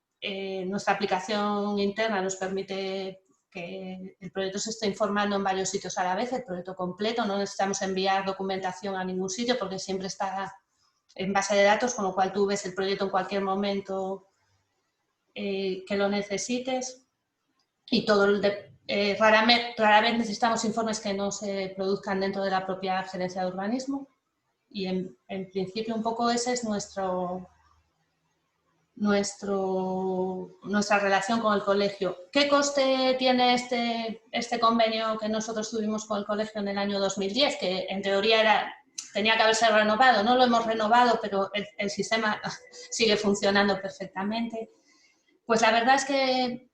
nuestra aplicación interna nos permite que el proyecto se esté informando en varios sitios a la vez, el proyecto completo, no necesitamos enviar documentación a ningún sitio porque siempre está en base de datos, con lo cual tú ves el proyecto en cualquier momento que lo necesites. Y todo rara vez necesitamos informes que no se produzcan dentro de la propia gerencia de urbanismo. Y en principio un poco ese es nuestra relación con el colegio. ¿Qué coste tiene este convenio que nosotros tuvimos con el colegio en el año 2010? Que en teoría tenía que haberse renovado. No lo hemos renovado, pero el sistema sigue funcionando perfectamente. Pues la verdad es que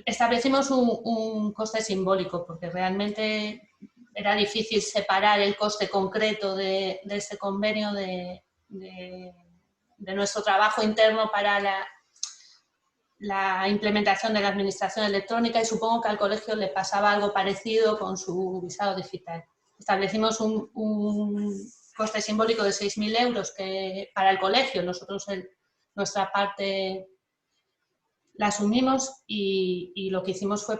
establecimos un coste simbólico, porque realmente era difícil separar el coste concreto de este convenio de nuestro trabajo interno para la implementación de la administración electrónica, y supongo que al colegio le pasaba algo parecido con su visado digital. Establecimos un coste simbólico de 6.000 euros para el colegio. Nosotros nuestra parte la asumimos y lo que hicimos fue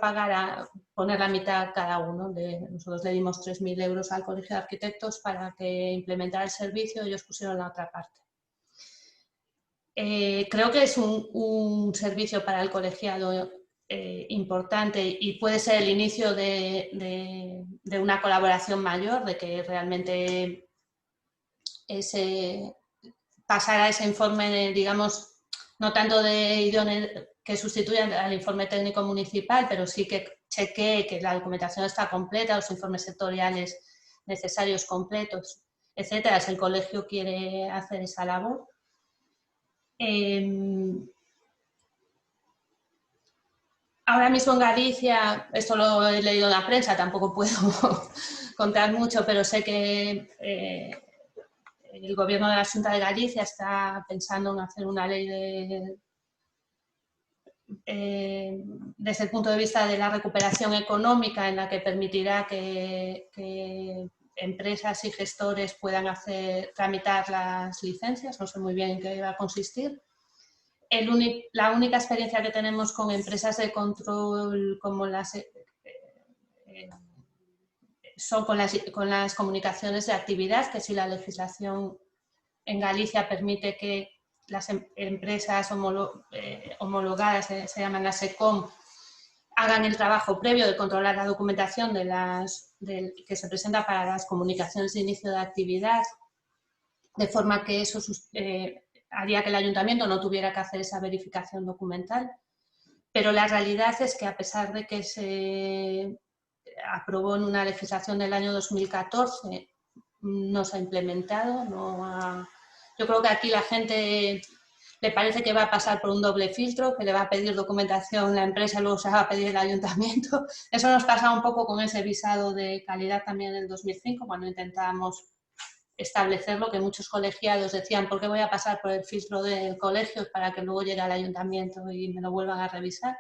poner la mitad cada uno. Nosotros le dimos 3.000 euros al Colegio de Arquitectos para que implementara el servicio, ellos pusieron la otra parte. Creo que es un servicio para el colegiado importante y puede ser el inicio de una colaboración mayor, de que realmente pasara ese informe, digamos, no tanto que sustituyan al informe técnico municipal, pero sí que chequee que la documentación está completa, los informes sectoriales necesarios completos, etcétera, si el colegio quiere hacer esa labor. Ahora mismo en Galicia, esto lo he leído en la prensa, tampoco puedo contar mucho, pero sé que el gobierno de la Xunta de Galicia está pensando en hacer una ley desde el punto de vista de la recuperación económica, en la que permitirá que empresas y gestores puedan tramitar las licencias. No sé muy bien en qué va a consistir. La única experiencia que tenemos con empresas de control como son con las comunicaciones de actividad, que si la legislación en Galicia permite que las empresas homologadas, se llaman las SECOM, hagan el trabajo previo de controlar la documentación que se presenta para las comunicaciones de inicio de actividad, de forma que eso haría que el ayuntamiento no tuviera que hacer esa verificación documental. Pero la realidad es que, a pesar de que se aprobó en una legislación del año 2014, no se ha implementado. Yo creo que aquí la gente le parece que va a pasar por un doble filtro, que le va a pedir documentación la empresa y luego se va a pedir el ayuntamiento. Eso nos pasa un poco con ese visado de calidad también en el 2005, cuando intentábamos establecerlo, que muchos colegiados decían: ¿por qué voy a pasar por el filtro del colegio para que luego llegue al ayuntamiento y me lo vuelvan a revisar?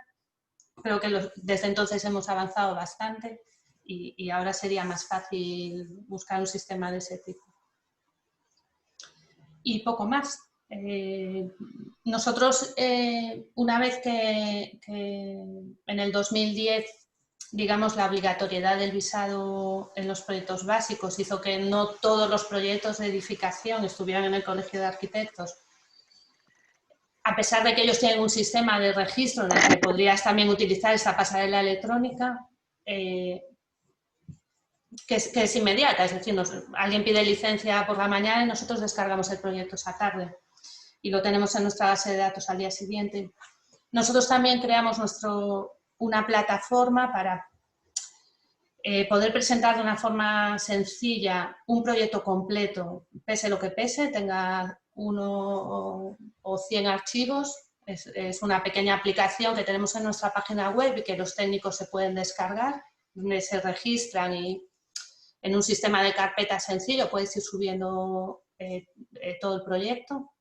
Creo que desde entonces hemos avanzado bastante y ahora sería más fácil buscar un sistema de ese tipo. Y poco más. Nosotros, una vez que en el 2010, digamos, la obligatoriedad del visado en los proyectos básicos hizo que no todos los proyectos de edificación estuvieran en el Colegio de Arquitectos, a pesar de que ellos tienen un sistema de registro en el que podrías también utilizar esta pasarela electrónica, que es inmediata, es decir, alguien pide licencia por la mañana y nosotros descargamos el proyecto esa tarde y lo tenemos en nuestra base de datos al día siguiente. Nosotros también creamos una plataforma para poder presentar de una forma sencilla un proyecto completo, pese lo que pese, tenga 1 o 100 archivos. Es una pequeña aplicación que tenemos en nuestra página web y que los técnicos se pueden descargar, donde se registran y en un sistema de carpetas sencillo puedes ir subiendo todo el proyecto.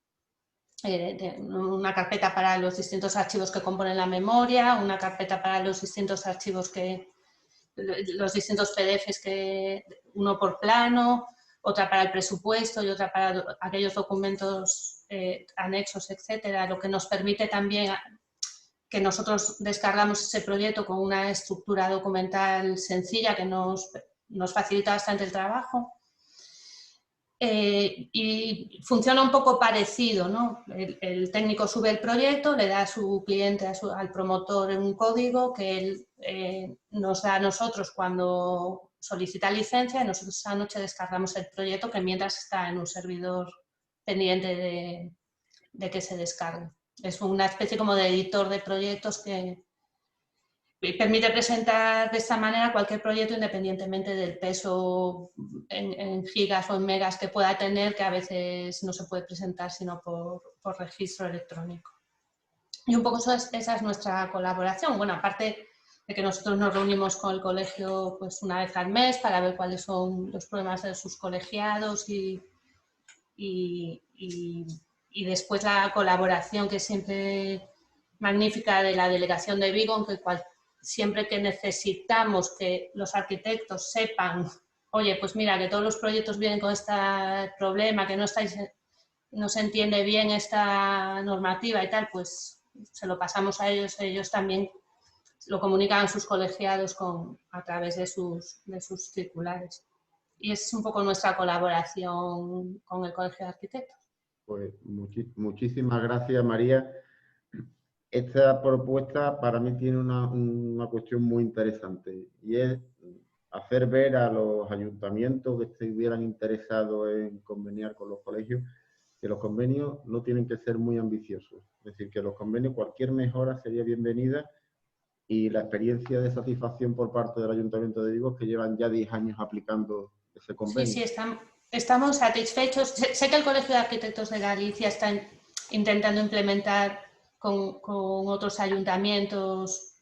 Una carpeta para los distintos archivos que componen la memoria, una carpeta para los distintos archivos los distintos PDFs, uno por plano, otra para el presupuesto y otra para aquellos documentos anexos, etcétera, lo que nos permite también que nosotros descargamos ese proyecto con una estructura documental sencilla que nos facilita bastante el trabajo. y funciona un poco parecido, ¿no? El técnico sube el proyecto, le da a su cliente, al promotor, un código que él nos da a nosotros cuando solicita licencia, y nosotros esa noche descargamos el proyecto, que mientras está en un servidor pendiente de que se descargue. Es una especie como de editor de proyectos que permite presentar de esta manera cualquier proyecto independientemente del peso en gigas o en megas que pueda tener, que a veces no se puede presentar sino por registro electrónico. Y un poco esa es nuestra colaboración. Bueno, aparte de que nosotros nos reunimos con el colegio pues una vez al mes para ver cuáles son los problemas de sus colegiados y después la colaboración que es siempre magnífica de la delegación de Vigo, aunque siempre que necesitamos que los arquitectos sepan, oye, pues mira, que todos los proyectos vienen con este problema, que no se entiende bien esta normativa y tal, pues se lo pasamos a ellos, ellos también lo comunican a sus colegiados a través de sus circulares. Y es un poco nuestra colaboración con el Colegio de Arquitectos. Pues muchísimas gracias, María. Esta propuesta para mí tiene una cuestión muy interesante, y es hacer ver a los ayuntamientos que estuvieran interesados en conveniar con los colegios que los convenios no tienen que ser muy ambiciosos. Es decir, que los convenios, cualquier mejora sería bienvenida, y la experiencia de satisfacción por parte del Ayuntamiento de Vigo es que llevan ya 10 años aplicando ese convenio. Sí, estamos satisfechos. Sé que el Colegio de Arquitectos de Galicia está intentando implementar con otros ayuntamientos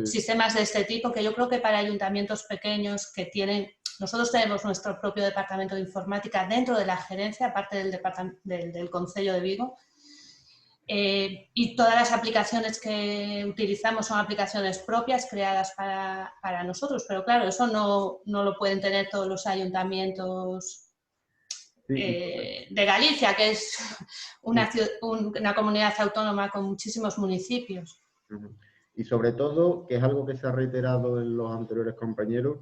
sistemas de este tipo, que yo creo que para ayuntamientos pequeños que tienen... Nosotros tenemos nuestro propio departamento de informática dentro de la gerencia, aparte del Concello de Vigo, y todas las aplicaciones que utilizamos son aplicaciones propias creadas para nosotros, pero claro, eso no lo pueden tener todos los ayuntamientos de Galicia, que es una comunidad autónoma con muchísimos municipios. Y sobre todo, que es algo que se ha reiterado en los anteriores compañeros,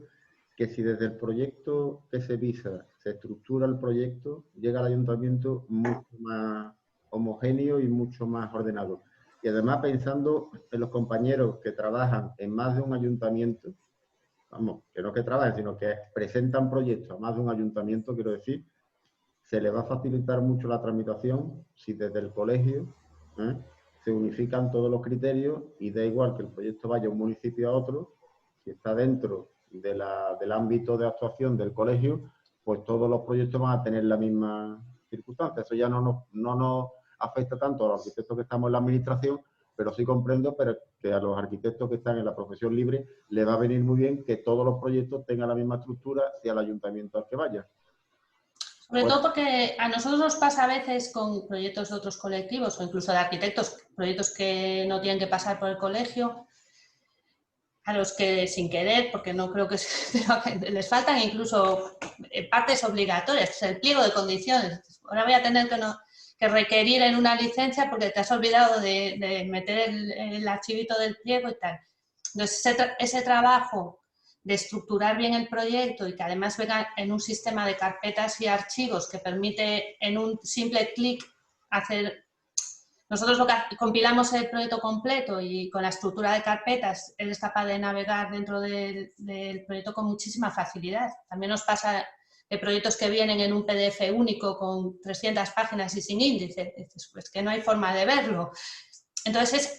que si desde el proyecto que se visa se estructura el proyecto, llega al ayuntamiento mucho más homogéneo y mucho más ordenado. Y además pensando en los compañeros que trabajan en más de un ayuntamiento, vamos, que no que trabajen, sino que presentan proyectos a más de un ayuntamiento, quiero decir, se les va a facilitar mucho la tramitación si desde el colegio se unifican todos los criterios, y da igual que el proyecto vaya de un municipio a otro, si está dentro del ámbito de actuación del colegio, pues todos los proyectos van a tener la misma circunstancia. Eso ya no nos afecta tanto a los arquitectos que estamos en la administración, pero sí comprendo que a los arquitectos que están en la profesión libre les va a venir muy bien que todos los proyectos tengan la misma estructura, sea el ayuntamiento al que vaya. Sobre todo porque a nosotros nos pasa a veces con proyectos de otros colectivos o incluso de arquitectos, proyectos que no tienen que pasar por el colegio, a los que sin querer, porque no creo que les faltan incluso partes obligatorias, el pliego de condiciones. Ahora voy a tener que requerir en una licencia porque te has olvidado de meter el archivito del pliego y tal. Entonces ese trabajo de estructurar bien el proyecto y que además venga en un sistema de carpetas y archivos que permite en un simple clic hacer... Nosotros compilamos el proyecto completo y con la estructura de carpetas él es capaz de navegar dentro del proyecto con muchísima facilidad. También nos pasa de proyectos que vienen en un PDF único con 300 páginas y sin índice. Pues que no hay forma de verlo. Entonces,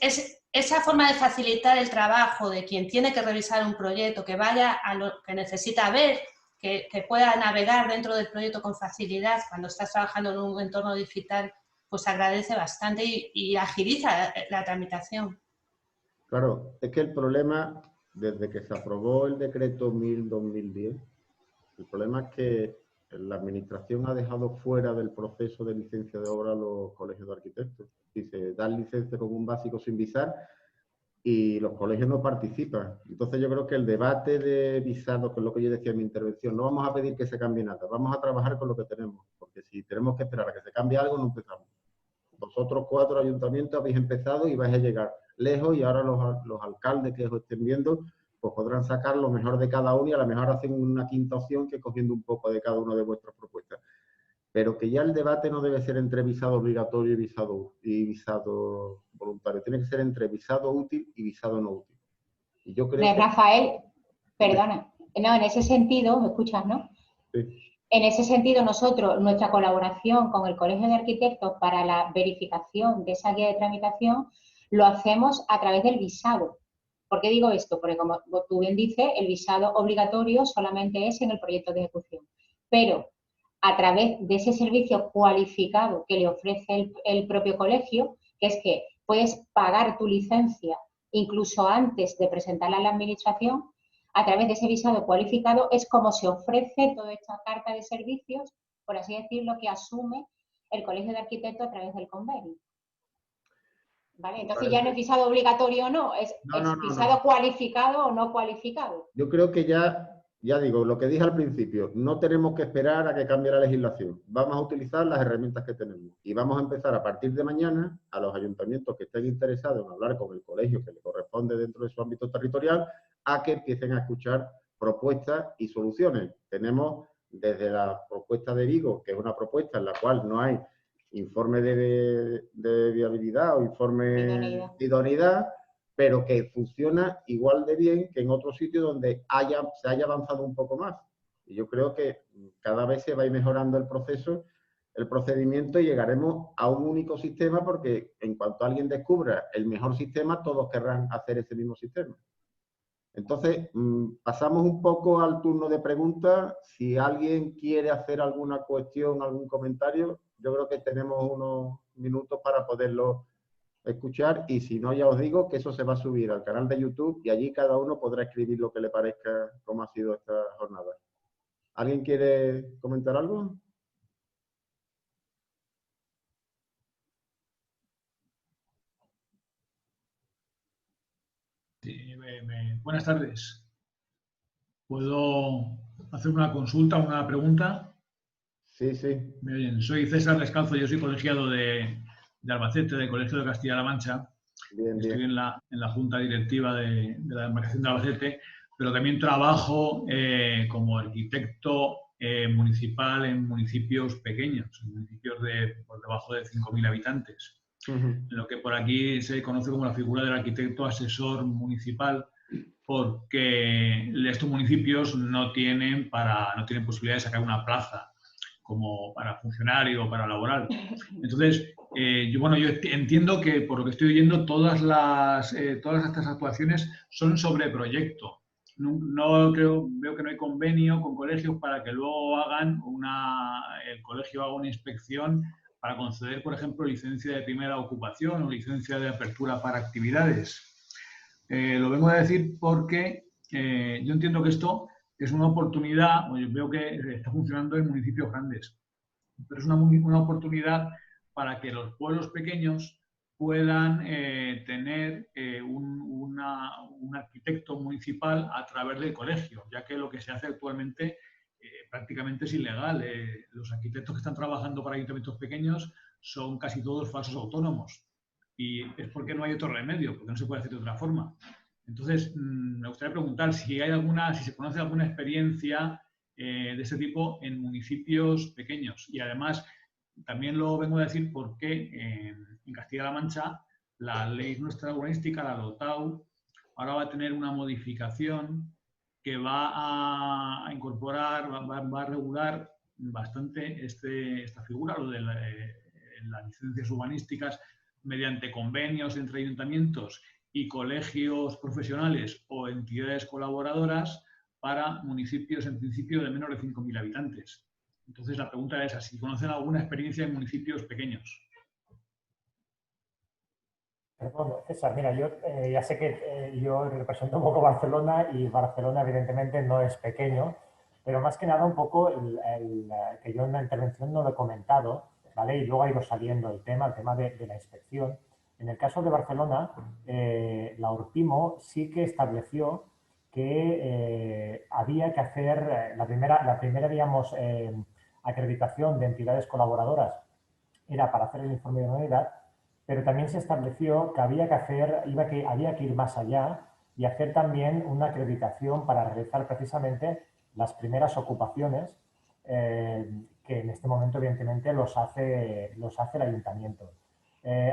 esa forma de facilitar el trabajo de quien tiene que revisar un proyecto, que vaya a lo que necesita ver, que pueda navegar dentro del proyecto con facilidad cuando estás trabajando en un entorno digital, pues agradece bastante y agiliza la tramitación. Claro, es que el problema, desde que se aprobó el decreto 1000-2010, el problema es que la administración ha dejado fuera del proceso de licencia de obra a los colegios de arquitectos. Dice, dan licencia como un básico sin visar y los colegios no participan. Entonces yo creo que el debate de visados, que es lo que yo decía en mi intervención, no vamos a pedir que se cambie nada, vamos a trabajar con lo que tenemos, porque si tenemos que esperar a que se cambie algo, no empezamos. Vosotros 4 ayuntamientos habéis empezado y vais a llegar lejos, y ahora los alcaldes que os estén viendo pues podrán sacar lo mejor de cada uno, y a lo mejor hacen una quinta opción que cogiendo un poco de cada una de vuestras propuestas. pero que ya el debate no debe ser entre visado obligatorio y visado voluntario. Tiene que ser entre visado útil y visado no útil. Y yo creo que... Rafael, perdona. No, en ese sentido, ¿me escuchas, no? Sí. En ese sentido, nosotros, nuestra colaboración con el Colegio de Arquitectos para la verificación de esa guía de tramitación, lo hacemos a través del visado. ¿Por qué digo esto? Porque, como tú bien dices, el visado obligatorio solamente es en el proyecto de ejecución. Pero a través de ese servicio cualificado que le ofrece el propio colegio, que es que puedes pagar tu licencia incluso antes de presentarla a la administración, a través de ese visado cualificado es como se ofrece toda esta carta de servicios, por así decirlo, que asume el Colegio de Arquitectos a través del convenio. ¿Vale? Entonces ya no es visado obligatorio o no, es visado cualificado o no cualificado. Yo creo que ya digo, lo que dije al principio, no tenemos que esperar a que cambie la legislación. Vamos a utilizar las herramientas que tenemos y vamos a empezar a partir de mañana a los ayuntamientos que estén interesados en hablar con el colegio que le corresponde dentro de su ámbito territorial a que empiecen a escuchar propuestas y soluciones. Tenemos desde la propuesta de Vigo, que es una propuesta en la cual no hay informe de viabilidad o informe de idoneidad, pero que funciona igual de bien que en otros sitios donde se haya avanzado un poco más. Y yo creo que cada vez se va a ir mejorando el proceso, el procedimiento, y llegaremos a un único sistema, porque en cuanto alguien descubra el mejor sistema, todos querrán hacer ese mismo sistema. Entonces, pasamos un poco al turno de preguntas. Si alguien quiere hacer alguna cuestión, algún comentario, yo creo que tenemos unos minutos para poderlo escuchar, y si no, ya os digo que eso se va a subir al canal de YouTube y allí cada uno podrá escribir lo que le parezca cómo ha sido esta jornada. ¿Alguien quiere comentar algo? Sí, buenas tardes. ¿Puedo hacer una consulta, una pregunta? Sí, sí. Muy bien. Soy César Descalzo, yo soy colegiado de Albacete, del Colegio de Castilla-La Mancha. Bien, Estoy bien. en la junta directiva de la demarcación de Albacete, pero también trabajo como arquitecto municipal en municipios pequeños, en municipios por debajo de 5.000 habitantes. Lo que por aquí se conoce como la figura del arquitecto asesor municipal, porque estos municipios no tienen posibilidad de sacar una plaza como para funcionario o para laboral. Entonces, yo entiendo que, por lo que estoy oyendo, todas estas actuaciones son sobre proyecto. Veo que no hay convenio con colegios para que luego el colegio haga una inspección para conceder, por ejemplo, licencia de primera ocupación o licencia de apertura para actividades. Lo vengo a decir porque yo entiendo que esto es una oportunidad, veo que está funcionando en municipios grandes, pero es una oportunidad para que los pueblos pequeños puedan tener un arquitecto municipal a través del colegio, ya que lo que se hace actualmente prácticamente es ilegal. Los arquitectos que están trabajando para ayuntamientos pequeños son casi todos falsos autónomos, y es porque no hay otro remedio, porque no se puede hacer de otra forma. Entonces, me gustaría preguntar si se conoce alguna experiencia de ese tipo en municipios pequeños. Y además, también lo vengo a decir porque en Castilla-La Mancha la ley nuestra urbanística, la LOTAU, ahora va a tener una modificación que va a incorporar, va a regular bastante esta figura, lo de las licencias urbanísticas, mediante convenios entre ayuntamientos y colegios profesionales o entidades colaboradoras para municipios, en principio, de menos de 5.000 habitantes. Entonces, la pregunta es si conocen alguna experiencia en municipios pequeños. Bueno, César, mira, yo ya sé que yo represento un poco Barcelona, y Barcelona evidentemente no es pequeño, pero más que nada un poco que yo en la intervención no lo he comentado, ¿vale? Y luego ha ido saliendo el tema de la inspección. En el caso de Barcelona, la Urpimo sí que estableció que había que hacer la primera digamos, acreditación de entidades colaboradoras era para hacer el informe de idoneidad, pero también se estableció que había que ir más allá y hacer también una acreditación para realizar precisamente las primeras ocupaciones que en este momento evidentemente los hace el ayuntamiento.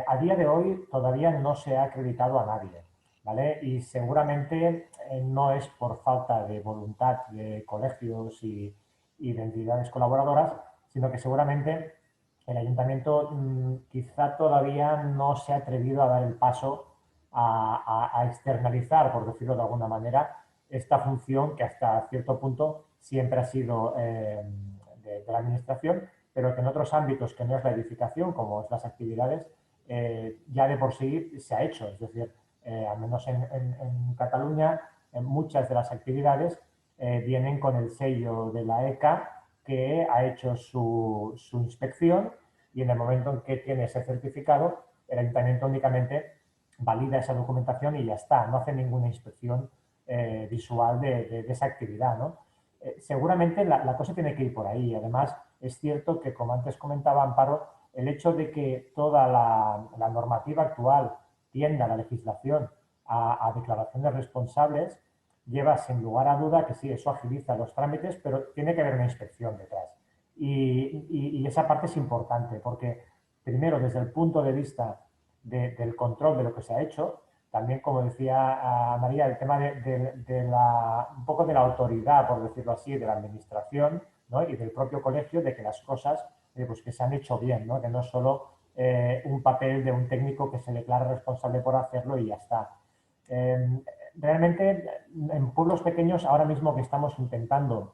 A día de hoy todavía no se ha acreditado a nadie, ¿vale? Y seguramente no es por falta de voluntad de colegios y de entidades colaboradoras, sino que seguramente el ayuntamiento quizá todavía no se ha atrevido a dar el paso a externalizar, por decirlo de alguna manera, esta función que hasta cierto punto siempre ha sido de la administración, pero que en otros ámbitos que no es la edificación, como es las actividades, ya de por sí se ha hecho. Es decir, al menos en Cataluña, muchas de las actividades vienen con el sello de la ECA, que ha hecho su inspección, y en el momento en que tiene ese certificado, el ayuntamiento únicamente valida esa documentación y ya está, no hace ninguna inspección visual de esa actividad, ¿no? Seguramente la cosa tiene que ir por ahí. Además, es cierto que, como antes comentaba Amparo, el hecho de que toda la normativa actual tienda, la legislación, a declaraciones responsables, lleva sin lugar a duda que sí, eso agiliza los trámites, pero tiene que haber una inspección detrás. Y esa parte es importante porque, primero, desde el punto de vista del control de lo que se ha hecho, también, como decía María, el tema un poco de la autoridad, por decirlo así, de la administración, ¿no? Y del propio colegio, de que las cosas pues que se han hecho bien, ¿no? Que no es solo un papel de un técnico que se declara responsable por hacerlo y ya está. Realmente, en pueblos pequeños, ahora mismo que estamos intentando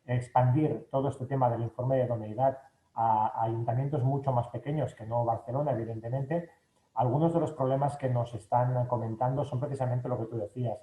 expandir todo este tema del informe de idoneidad a ayuntamientos mucho más pequeños que no Barcelona, evidentemente, algunos de los problemas que nos están comentando son precisamente lo que tú decías.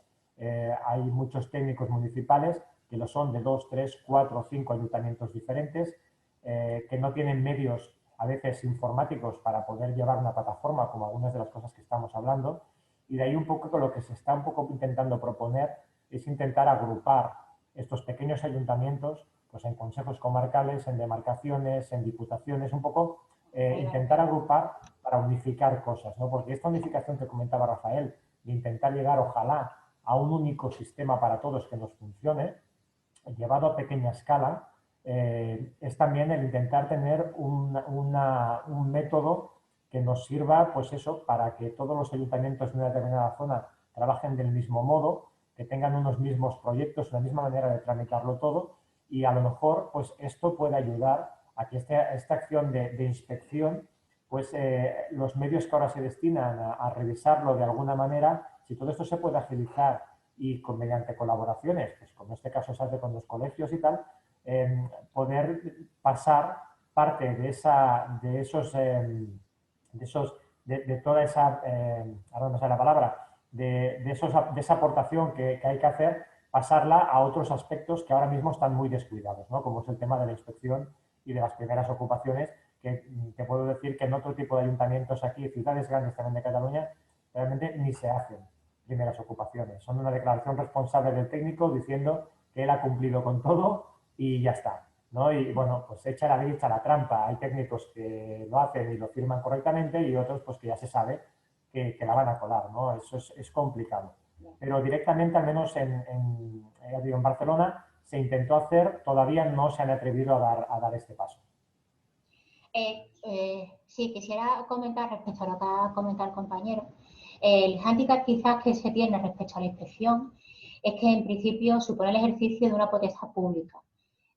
Hay muchos técnicos municipales que lo son de 2, 3, 4, 5 ayuntamientos diferentes, que no tienen medios a veces informáticos para poder llevar una plataforma, como algunas de las cosas que estamos hablando, y de ahí un poco lo que se está un poco intentando proponer es intentar agrupar estos pequeños ayuntamientos pues en consejos comarcales, en demarcaciones, en diputaciones, un poco intentar agrupar para unificar cosas, ¿no? Porque esta unificación que comentaba Rafael, de intentar llegar, ojalá, a un único sistema para todos que nos funcione, llevado a pequeña escala, es también el intentar tener un método que nos sirva, pues eso, para que todos los ayuntamientos de una determinada zona trabajen del mismo modo, que tengan unos mismos proyectos, una misma manera de tramitarlo todo, y a lo mejor, pues esto puede ayudar a que esta acción de inspección, pues los medios que ahora se destinan a revisarlo de alguna manera, si todo esto se puede agilizar y mediante colaboraciones, pues como en este caso se hace con los colegios y tal, poder pasar parte de toda esa, ahora no sé la palabra, de esa aportación que hay que hacer, pasarla a otros aspectos que ahora mismo están muy descuidados, ¿no? Como es el tema de la inspección y de las primeras ocupaciones, que te puedo decir que en otro tipo de ayuntamientos aquí, ciudades grandes también de Cataluña, realmente ni se hacen primeras ocupaciones. Son una declaración responsable del técnico diciendo que él ha cumplido con todo y ya está, ¿no? Y bueno, pues echa la ley, echa la trampa. Hay técnicos que lo hacen y lo firman correctamente y otros pues que ya se sabe que la van a colar, ¿no? Eso es complicado. Pero directamente, al menos en Barcelona, se intentó hacer, todavía no se han atrevido a dar este paso. Sí, quisiera comentar respecto a lo que ha comentado el compañero. El hándicap quizás que se tiene respecto a la inspección es que en principio supone el ejercicio de una potestad pública.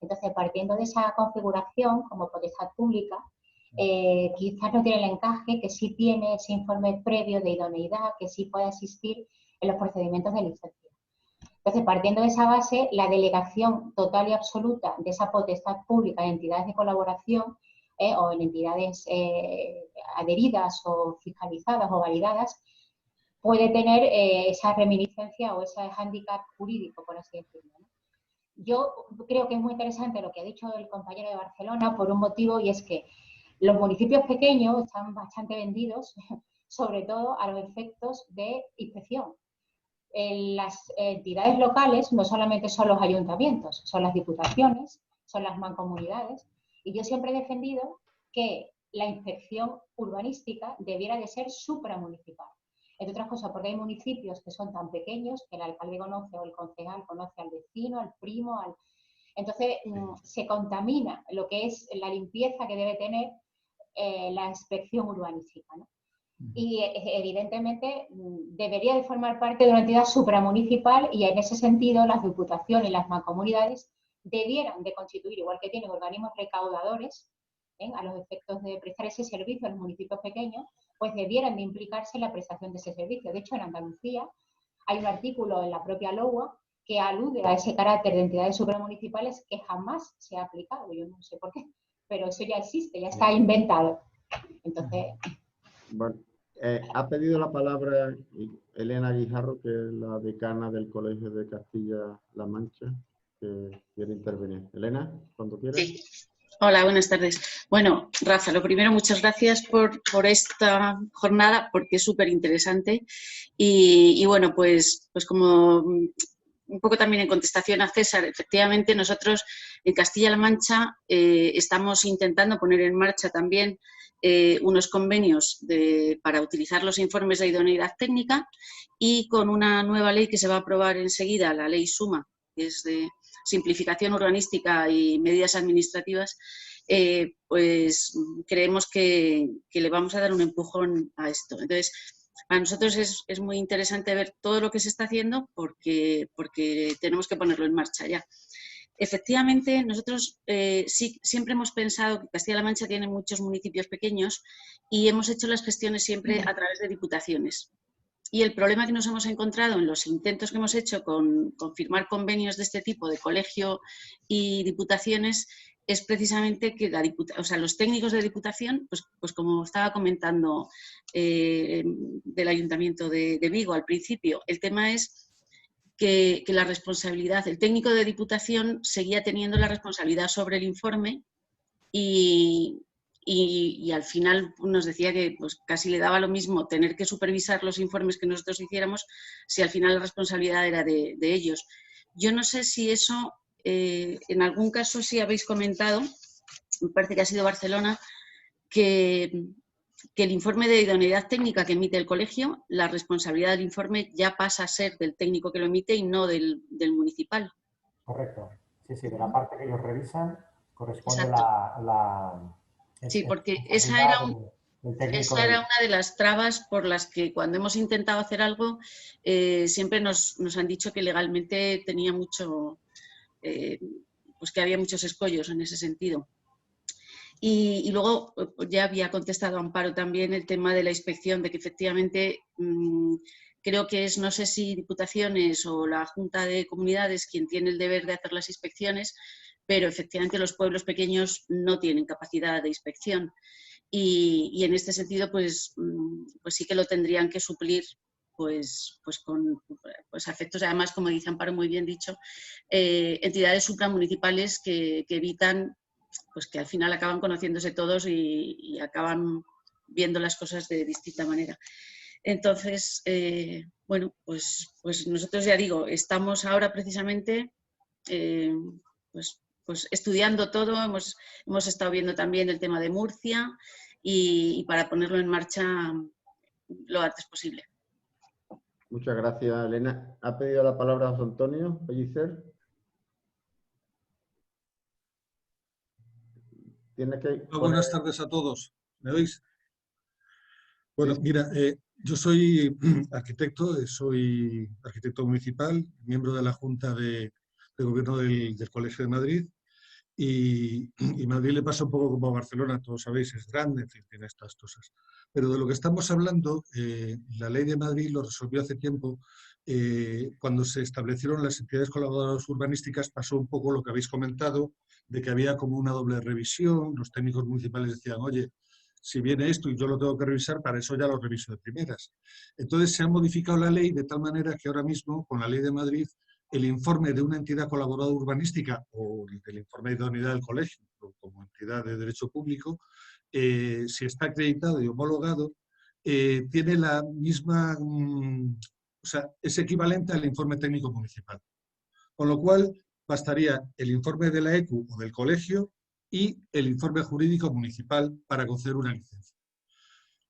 Entonces, partiendo de esa configuración como potestad pública, quizás no tiene el encaje que sí tiene ese informe previo de idoneidad, que sí puede existir en los procedimientos de licencia. Entonces, partiendo de esa base, la delegación total y absoluta de esa potestad pública en entidades de colaboración o en entidades adheridas o fiscalizadas o validadas, puede tener esa reminiscencia o ese hándicap jurídico, por así decirlo, ¿no? Yo creo que es muy interesante lo que ha dicho el compañero de Barcelona por un motivo, y es que los municipios pequeños están bastante vendidos, sobre todo a los efectos de inspección. Las entidades locales no solamente son los ayuntamientos, son las diputaciones, son las mancomunidades, y yo siempre he defendido que la inspección urbanística debiera de ser supramunicipal. Entre otras cosas, porque hay municipios que son tan pequeños que el alcalde conoce o el concejal conoce al vecino, al primo, Entonces, se contamina lo que es la limpieza que debe tener la inspección urbanística, ¿no? Y evidentemente debería de formar parte de una entidad supramunicipal y en ese sentido las diputaciones y las mancomunidades debieran de constituir, igual que tienen organismos recaudadores, a los efectos de prestar ese servicio a los municipios pequeños, pues debieran de implicarse en la prestación de ese servicio. De hecho, en Andalucía hay un artículo en la propia LOA que alude a ese carácter de entidades supramunicipales que jamás se ha aplicado. Yo no sé por qué, pero eso ya existe, ya está inventado. Entonces... Bueno, ha pedido la palabra Elena Guijarro, que es la decana del Colegio de Castilla-La Mancha, que quiere intervenir. Elena, cuando quieras. Sí. Hola, buenas tardes. Bueno, Rafa, lo primero, muchas gracias por esta jornada, porque es súper interesante. Y bueno, pues como un poco también en contestación a César, efectivamente nosotros en Castilla-La Mancha estamos intentando poner en marcha también unos convenios para utilizar los informes de idoneidad técnica, y con una nueva ley que se va a aprobar enseguida, la ley SUMA, que es de simplificación urbanística y medidas administrativas, pues creemos que le vamos a dar un empujón a esto. Entonces, para nosotros es muy interesante ver todo lo que se está haciendo porque tenemos que ponerlo en marcha ya. Efectivamente, nosotros sí, siempre hemos pensado que Castilla-La Mancha tiene muchos municipios pequeños y hemos hecho las gestiones siempre a través de diputaciones. Y el problema que nos hemos encontrado en los intentos que hemos hecho con firmar convenios de este tipo de colegio y diputaciones es precisamente que los técnicos de diputación, pues como estaba comentando del Ayuntamiento de Vigo al principio, el tema es que la responsabilidad, el técnico de diputación seguía teniendo la responsabilidad sobre el informe y al final nos decía que pues, casi le daba lo mismo tener que supervisar los informes que nosotros hiciéramos si al final la responsabilidad era de ellos. Yo no sé si eso, en algún caso sí habéis comentado, me parece que ha sido Barcelona, que el informe de idoneidad técnica que emite el colegio, la responsabilidad del informe ya pasa a ser del técnico que lo emite y no del municipal. Correcto. Sí, sí, de la parte que ellos revisan corresponde Sí, porque esa era una de las trabas por las que cuando hemos intentado hacer algo siempre nos han dicho que legalmente tenía mucho, pues que había muchos escollos en ese sentido. Y luego ya había contestado Amparo también el tema de la inspección, de que efectivamente creo que es, no sé si Diputaciones o la Junta de Comunidades quien tiene el deber de hacer las inspecciones, pero efectivamente los pueblos pequeños no tienen capacidad de inspección. Y en este sentido, pues sí que lo tendrían que suplir pues con efectos, además, como dice Amparo, muy bien dicho, entidades supramunicipales que evitan pues que al final acaban conociéndose todos y acaban viendo las cosas de distinta manera. Entonces, bueno, pues nosotros ya digo, estamos ahora precisamente pues estudiando todo, hemos estado viendo también el tema de Murcia y para ponerlo en marcha lo antes posible. Muchas gracias, Elena. ¿Ha pedido la palabra José Antonio Pellicer? Buenas tardes a todos. ¿Me oís? Bueno, mira, yo soy arquitecto, soy arquitecto municipal, miembro de la Junta de Gobierno del Colegio de Madrid, y Madrid le pasa un poco como a Barcelona, todos sabéis, es grande, en fin, tiene estas cosas. Pero de lo que estamos hablando, la Ley de Madrid lo resolvió hace tiempo. Cuando se establecieron las entidades colaboradoras urbanísticas pasó un poco lo que habéis comentado, de que había como una doble revisión, los técnicos municipales decían, oye, si viene esto y yo lo tengo que revisar, para eso ya lo reviso de primeras. Entonces se ha modificado la ley de tal manera que ahora mismo, con la Ley de Madrid, el informe de una entidad colaboradora urbanística o el informe de idoneidad del colegio como entidad de derecho público, si está acreditado y homologado, tiene la misma, o sea, es equivalente al informe técnico municipal. Con lo cual, bastaría el informe de la ECU o del colegio y el informe jurídico municipal para conceder una licencia.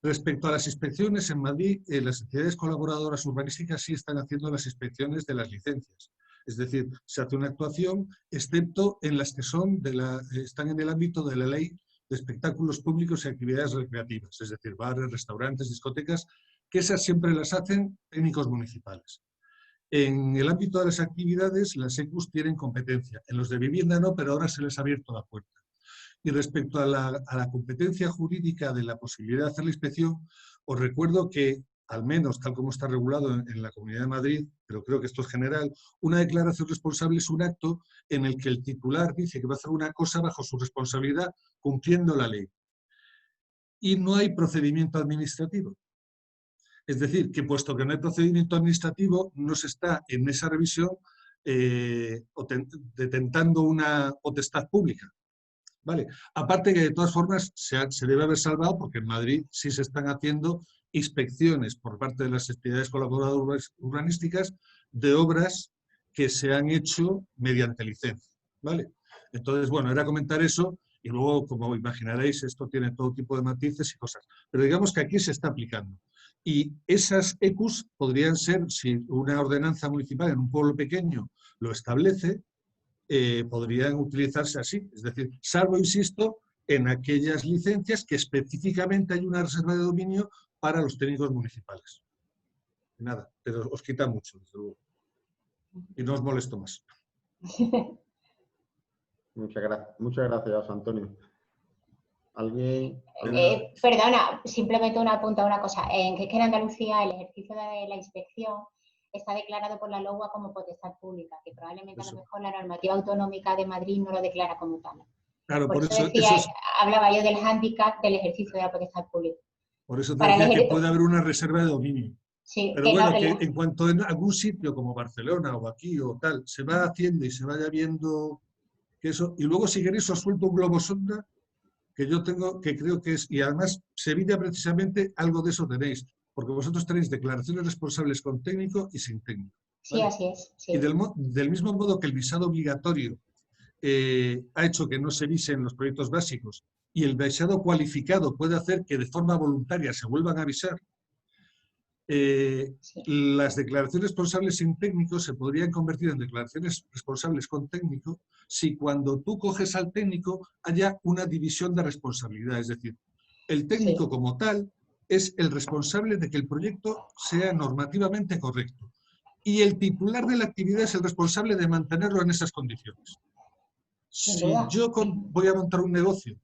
Respecto a las inspecciones, en Madrid las entidades colaboradoras urbanísticas sí están haciendo las inspecciones de las licencias. Es decir, se hace una actuación, excepto en las que están en el ámbito de la ley de espectáculos públicos y actividades recreativas, es decir, bares, restaurantes, discotecas, que esas siempre las hacen técnicos municipales. En el ámbito de las actividades, las ECUs tienen competencia. En los de vivienda no, pero ahora se les ha abierto la puerta. Y respecto a la competencia jurídica de la posibilidad de hacer la inspección, os recuerdo que, al menos tal como está regulado en la Comunidad de Madrid, pero creo que esto es general, una declaración responsable es un acto en el que el titular dice que va a hacer una cosa bajo su responsabilidad, cumpliendo la ley. Y no hay procedimiento administrativo. Es decir, que puesto que no hay procedimiento administrativo, no se está en esa revisión detentando una potestad pública. ¿Vale? Aparte que de todas formas se debe haber salvado porque en Madrid sí se están haciendo inspecciones por parte de las entidades colaboradoras urbanísticas de obras que se han hecho mediante licencia. ¿Vale? Entonces, bueno, era comentar eso y luego, como imaginaréis, esto tiene todo tipo de matices y cosas. Pero digamos que aquí se está aplicando. Y esas ECUs podrían ser, si una ordenanza municipal en un pueblo pequeño lo establece, podrían utilizarse así. Es decir, salvo, insisto, en aquellas licencias que específicamente hay una reserva de dominio para los técnicos municipales. Nada, pero os quita mucho, desde luego. Y no os molesto más. Muchas gracias, Antonio. ¿Alguien? Perdona, simplemente una apunta a una cosa. Que en Andalucía el ejercicio de la inspección está declarado por la LOA como potestad pública, que probablemente a lo mejor la normativa autonómica de Madrid no lo declara como tal. Claro, por eso decía, hablaba yo del hándicap del ejercicio de la potestad pública. Por eso te decía que puede haber una reserva de dominio. Sí, pero bueno, que en cuanto en algún sitio como Barcelona o aquí o tal, se va haciendo y se vaya viendo que eso, y luego si queréis os suelto un globo sonda que yo tengo, que creo que es, y además Sevilla precisamente algo de eso tenéis, porque vosotros tenéis declaraciones responsables con técnico y sin técnico. ¿Vale? Sí, así es. Sí. Y del mismo modo que el visado obligatorio ha hecho que no se visen los proyectos básicos y el visado cualificado puede hacer que de forma voluntaria se vuelvan a avisar, las declaraciones responsables sin técnico se podrían convertir en declaraciones responsables con técnico si cuando tú coges al técnico haya una división de responsabilidad. Es decir, el técnico como tal es el responsable de que el proyecto sea normativamente correcto y el titular de la actividad es el responsable de mantenerlo en esas condiciones. Si yo voy a montar un negocio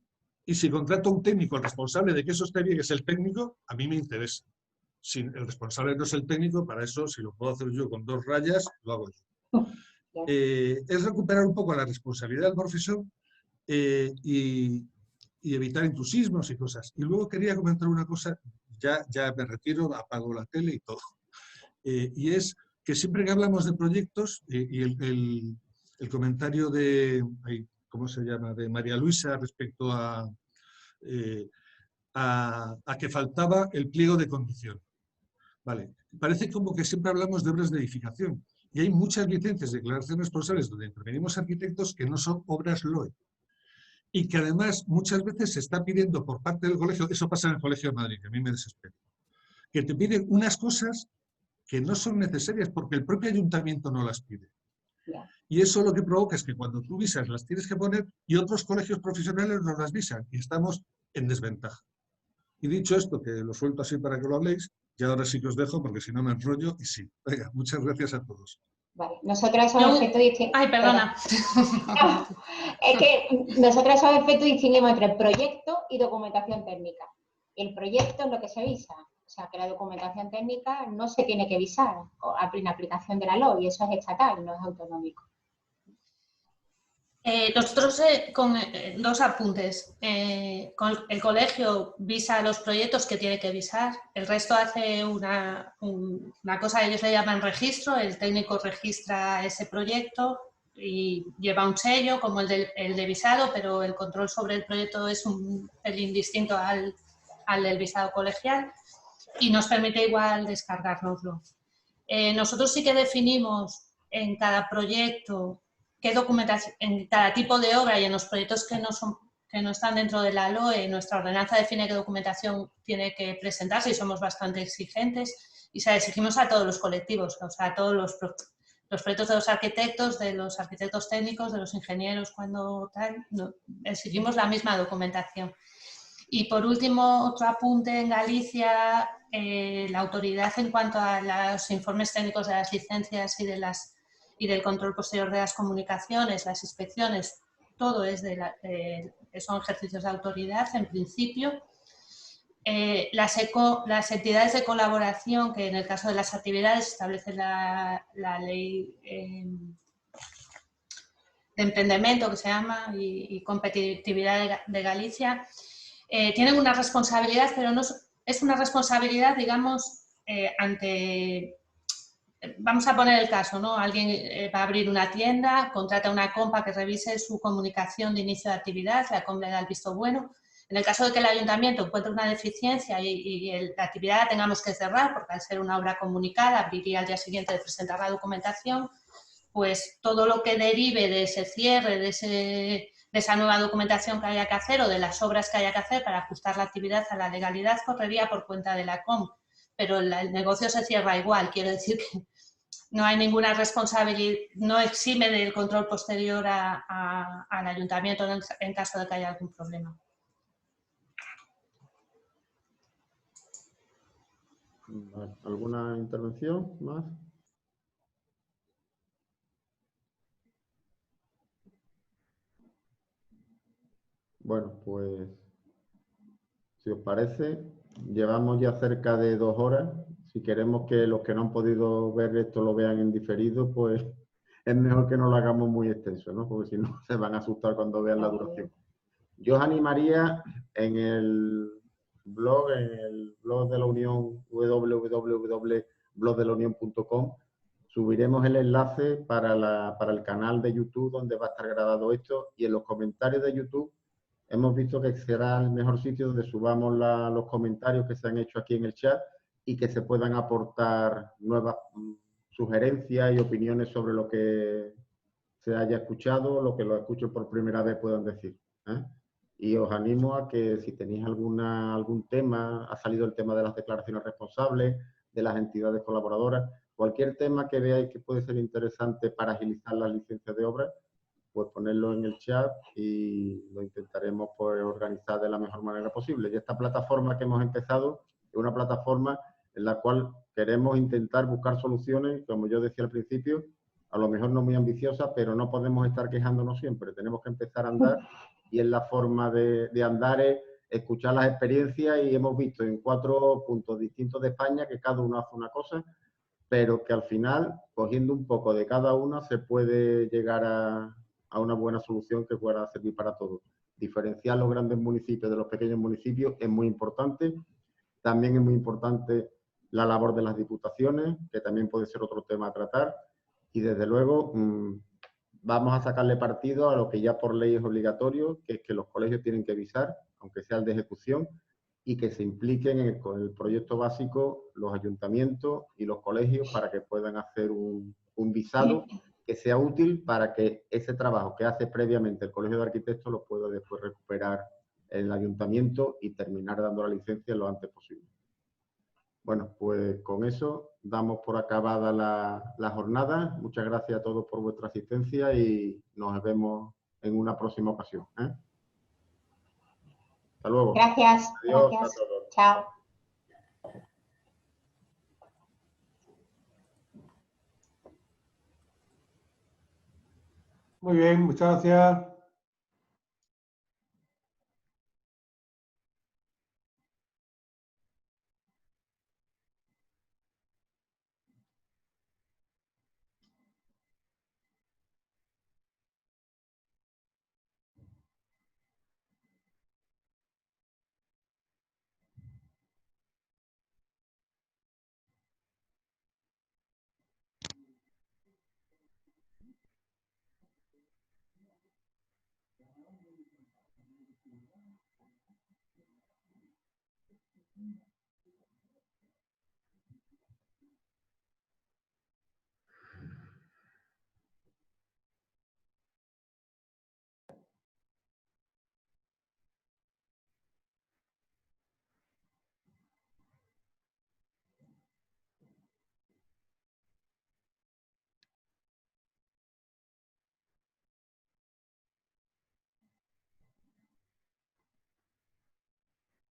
y si contrato a un técnico, el responsable de que eso esté bien es el técnico, a mí me interesa. Si el responsable no es el técnico, para eso, si lo puedo hacer yo con 2 rayas, lo hago yo. Es recuperar un poco la responsabilidad del profesor y evitar intrusismos y cosas. Y luego quería comentar una cosa, ya me retiro, apago la tele y todo. Y es que siempre que hablamos de proyectos, y el comentario de, ¿cómo se llama?, de María Luisa respecto a que faltaba el pliego de condiciones. Vale, parece como que siempre hablamos de obras de edificación y hay muchas licencias de declaraciones responsables donde intervenimos arquitectos que no son obras LOE y que además muchas veces se está pidiendo por parte del colegio, eso pasa en el Colegio de Madrid, que a mí me desespera, que te piden unas cosas que no son necesarias porque el propio ayuntamiento no las pide. Y eso lo que provoca es que cuando tú visas las tienes que poner y otros colegios profesionales no las visan y estamos en desventaja. Y dicho esto, que lo suelto así para que lo habléis, y ahora sí que os dejo porque si no me enrollo y sí. Venga, muchas gracias a todos. Vale, nosotros esos efectos distinguimos... Ay, perdona. No, es que nosotros esos efectos distinguimos entre proyecto y documentación técnica. El proyecto es lo que se visa. O sea, que la documentación técnica no se tiene que visar en aplicación de la LOE y eso es estatal, no es autonómico. Nosotros, con 2 apuntes, con el colegio visa los proyectos que tiene que visar, el resto hace una cosa, ellos le llaman registro, el técnico registra ese proyecto y lleva un sello como el de visado, pero el control sobre el proyecto es un pelín distinto al del visado colegial y nos permite igual descargárnoslo. Nosotros sí que definimos en cada proyecto qué documentación, en cada tipo de obra y en los proyectos que no están dentro de la LOE, nuestra ordenanza define qué documentación tiene que presentarse y somos bastante exigentes y se la exigimos a todos los colectivos, o sea, a todos los proyectos de los arquitectos técnicos, de los ingenieros, cuando tal, no, exigimos la misma documentación. Y por último, otro apunte: en Galicia, la autoridad en cuanto a los informes técnicos de las licencias y del control posterior de las comunicaciones, las inspecciones, todo es son ejercicios de autoridad en principio. Las entidades de colaboración, que en el caso de las actividades establece la ley de emprendimiento, que se llama, y competitividad de Galicia, tienen una responsabilidad, pero no es una responsabilidad, digamos, vamos a poner el caso, ¿no? Alguien va a abrir una tienda, contrata una compa que revise su comunicación de inicio de actividad, la compa le da el visto bueno. En el caso de que el ayuntamiento encuentre una deficiencia y la actividad la tengamos que cerrar, porque al ser una obra comunicada abriría al día siguiente de presentar la documentación, pues todo lo que derive de ese cierre, de esa nueva documentación que haya que hacer o de las obras que haya que hacer para ajustar la actividad a la legalidad correría por cuenta de la COM, pero el negocio se cierra igual. Quiero decir que no hay ninguna responsabilidad, no exime del control posterior al ayuntamiento en caso de que haya algún problema. ¿Alguna intervención más? Bueno, pues, si os parece, llevamos ya cerca de 2 horas. Si queremos que los que no han podido ver esto lo vean en diferido, pues es mejor que no lo hagamos muy extenso, ¿no? Porque si no, se van a asustar cuando vean la duración. Yo os animaría en el blog de la Unión, www.blogdelaunión.com, subiremos el enlace para el canal de YouTube donde va a estar grabado esto, y en los comentarios de YouTube hemos visto que será el mejor sitio donde subamos los comentarios que se han hecho aquí en el chat y que se puedan aportar nuevas sugerencias y opiniones sobre lo que se haya escuchado, lo que lo escuchen por primera vez puedan decir, ¿eh? Y os animo a que si tenéis algún tema, ha salido el tema de las declaraciones responsables, de las entidades colaboradoras, cualquier tema que veáis que puede ser interesante para agilizar las licencias de obra, pues ponerlo en el chat y lo intentaremos pues, organizar de la mejor manera posible. Y esta plataforma que hemos empezado es una plataforma en la cual queremos intentar buscar soluciones, como yo decía al principio, a lo mejor no muy ambiciosa, pero no podemos estar quejándonos siempre. Tenemos que empezar a andar, y es la forma de andar es escuchar las experiencias, y hemos visto en 4 puntos distintos de España que cada uno hace una cosa, pero que al final, cogiendo un poco de cada una, se puede llegar a una buena solución que pueda servir para todos. Diferenciar los grandes municipios de los pequeños municipios es muy importante. También es muy importante la labor de las diputaciones, que también puede ser otro tema a tratar. Y desde luego vamos a sacarle partido a lo que ya por ley es obligatorio, que es que los colegios tienen que visar, aunque sea el de ejecución, y que se impliquen con el proyecto básico los ayuntamientos y los colegios para que puedan hacer un visado que sea útil para que ese trabajo que hace previamente el Colegio de Arquitectos lo pueda después recuperar el ayuntamiento y terminar dando la licencia lo antes posible. Bueno, pues con eso damos por acabada la jornada. Muchas gracias a todos por vuestra asistencia y nos vemos en una próxima ocasión, ¿eh? Hasta luego. Gracias. Adiós Gracias. a todos. Chao. Muy bien, muchas gracias.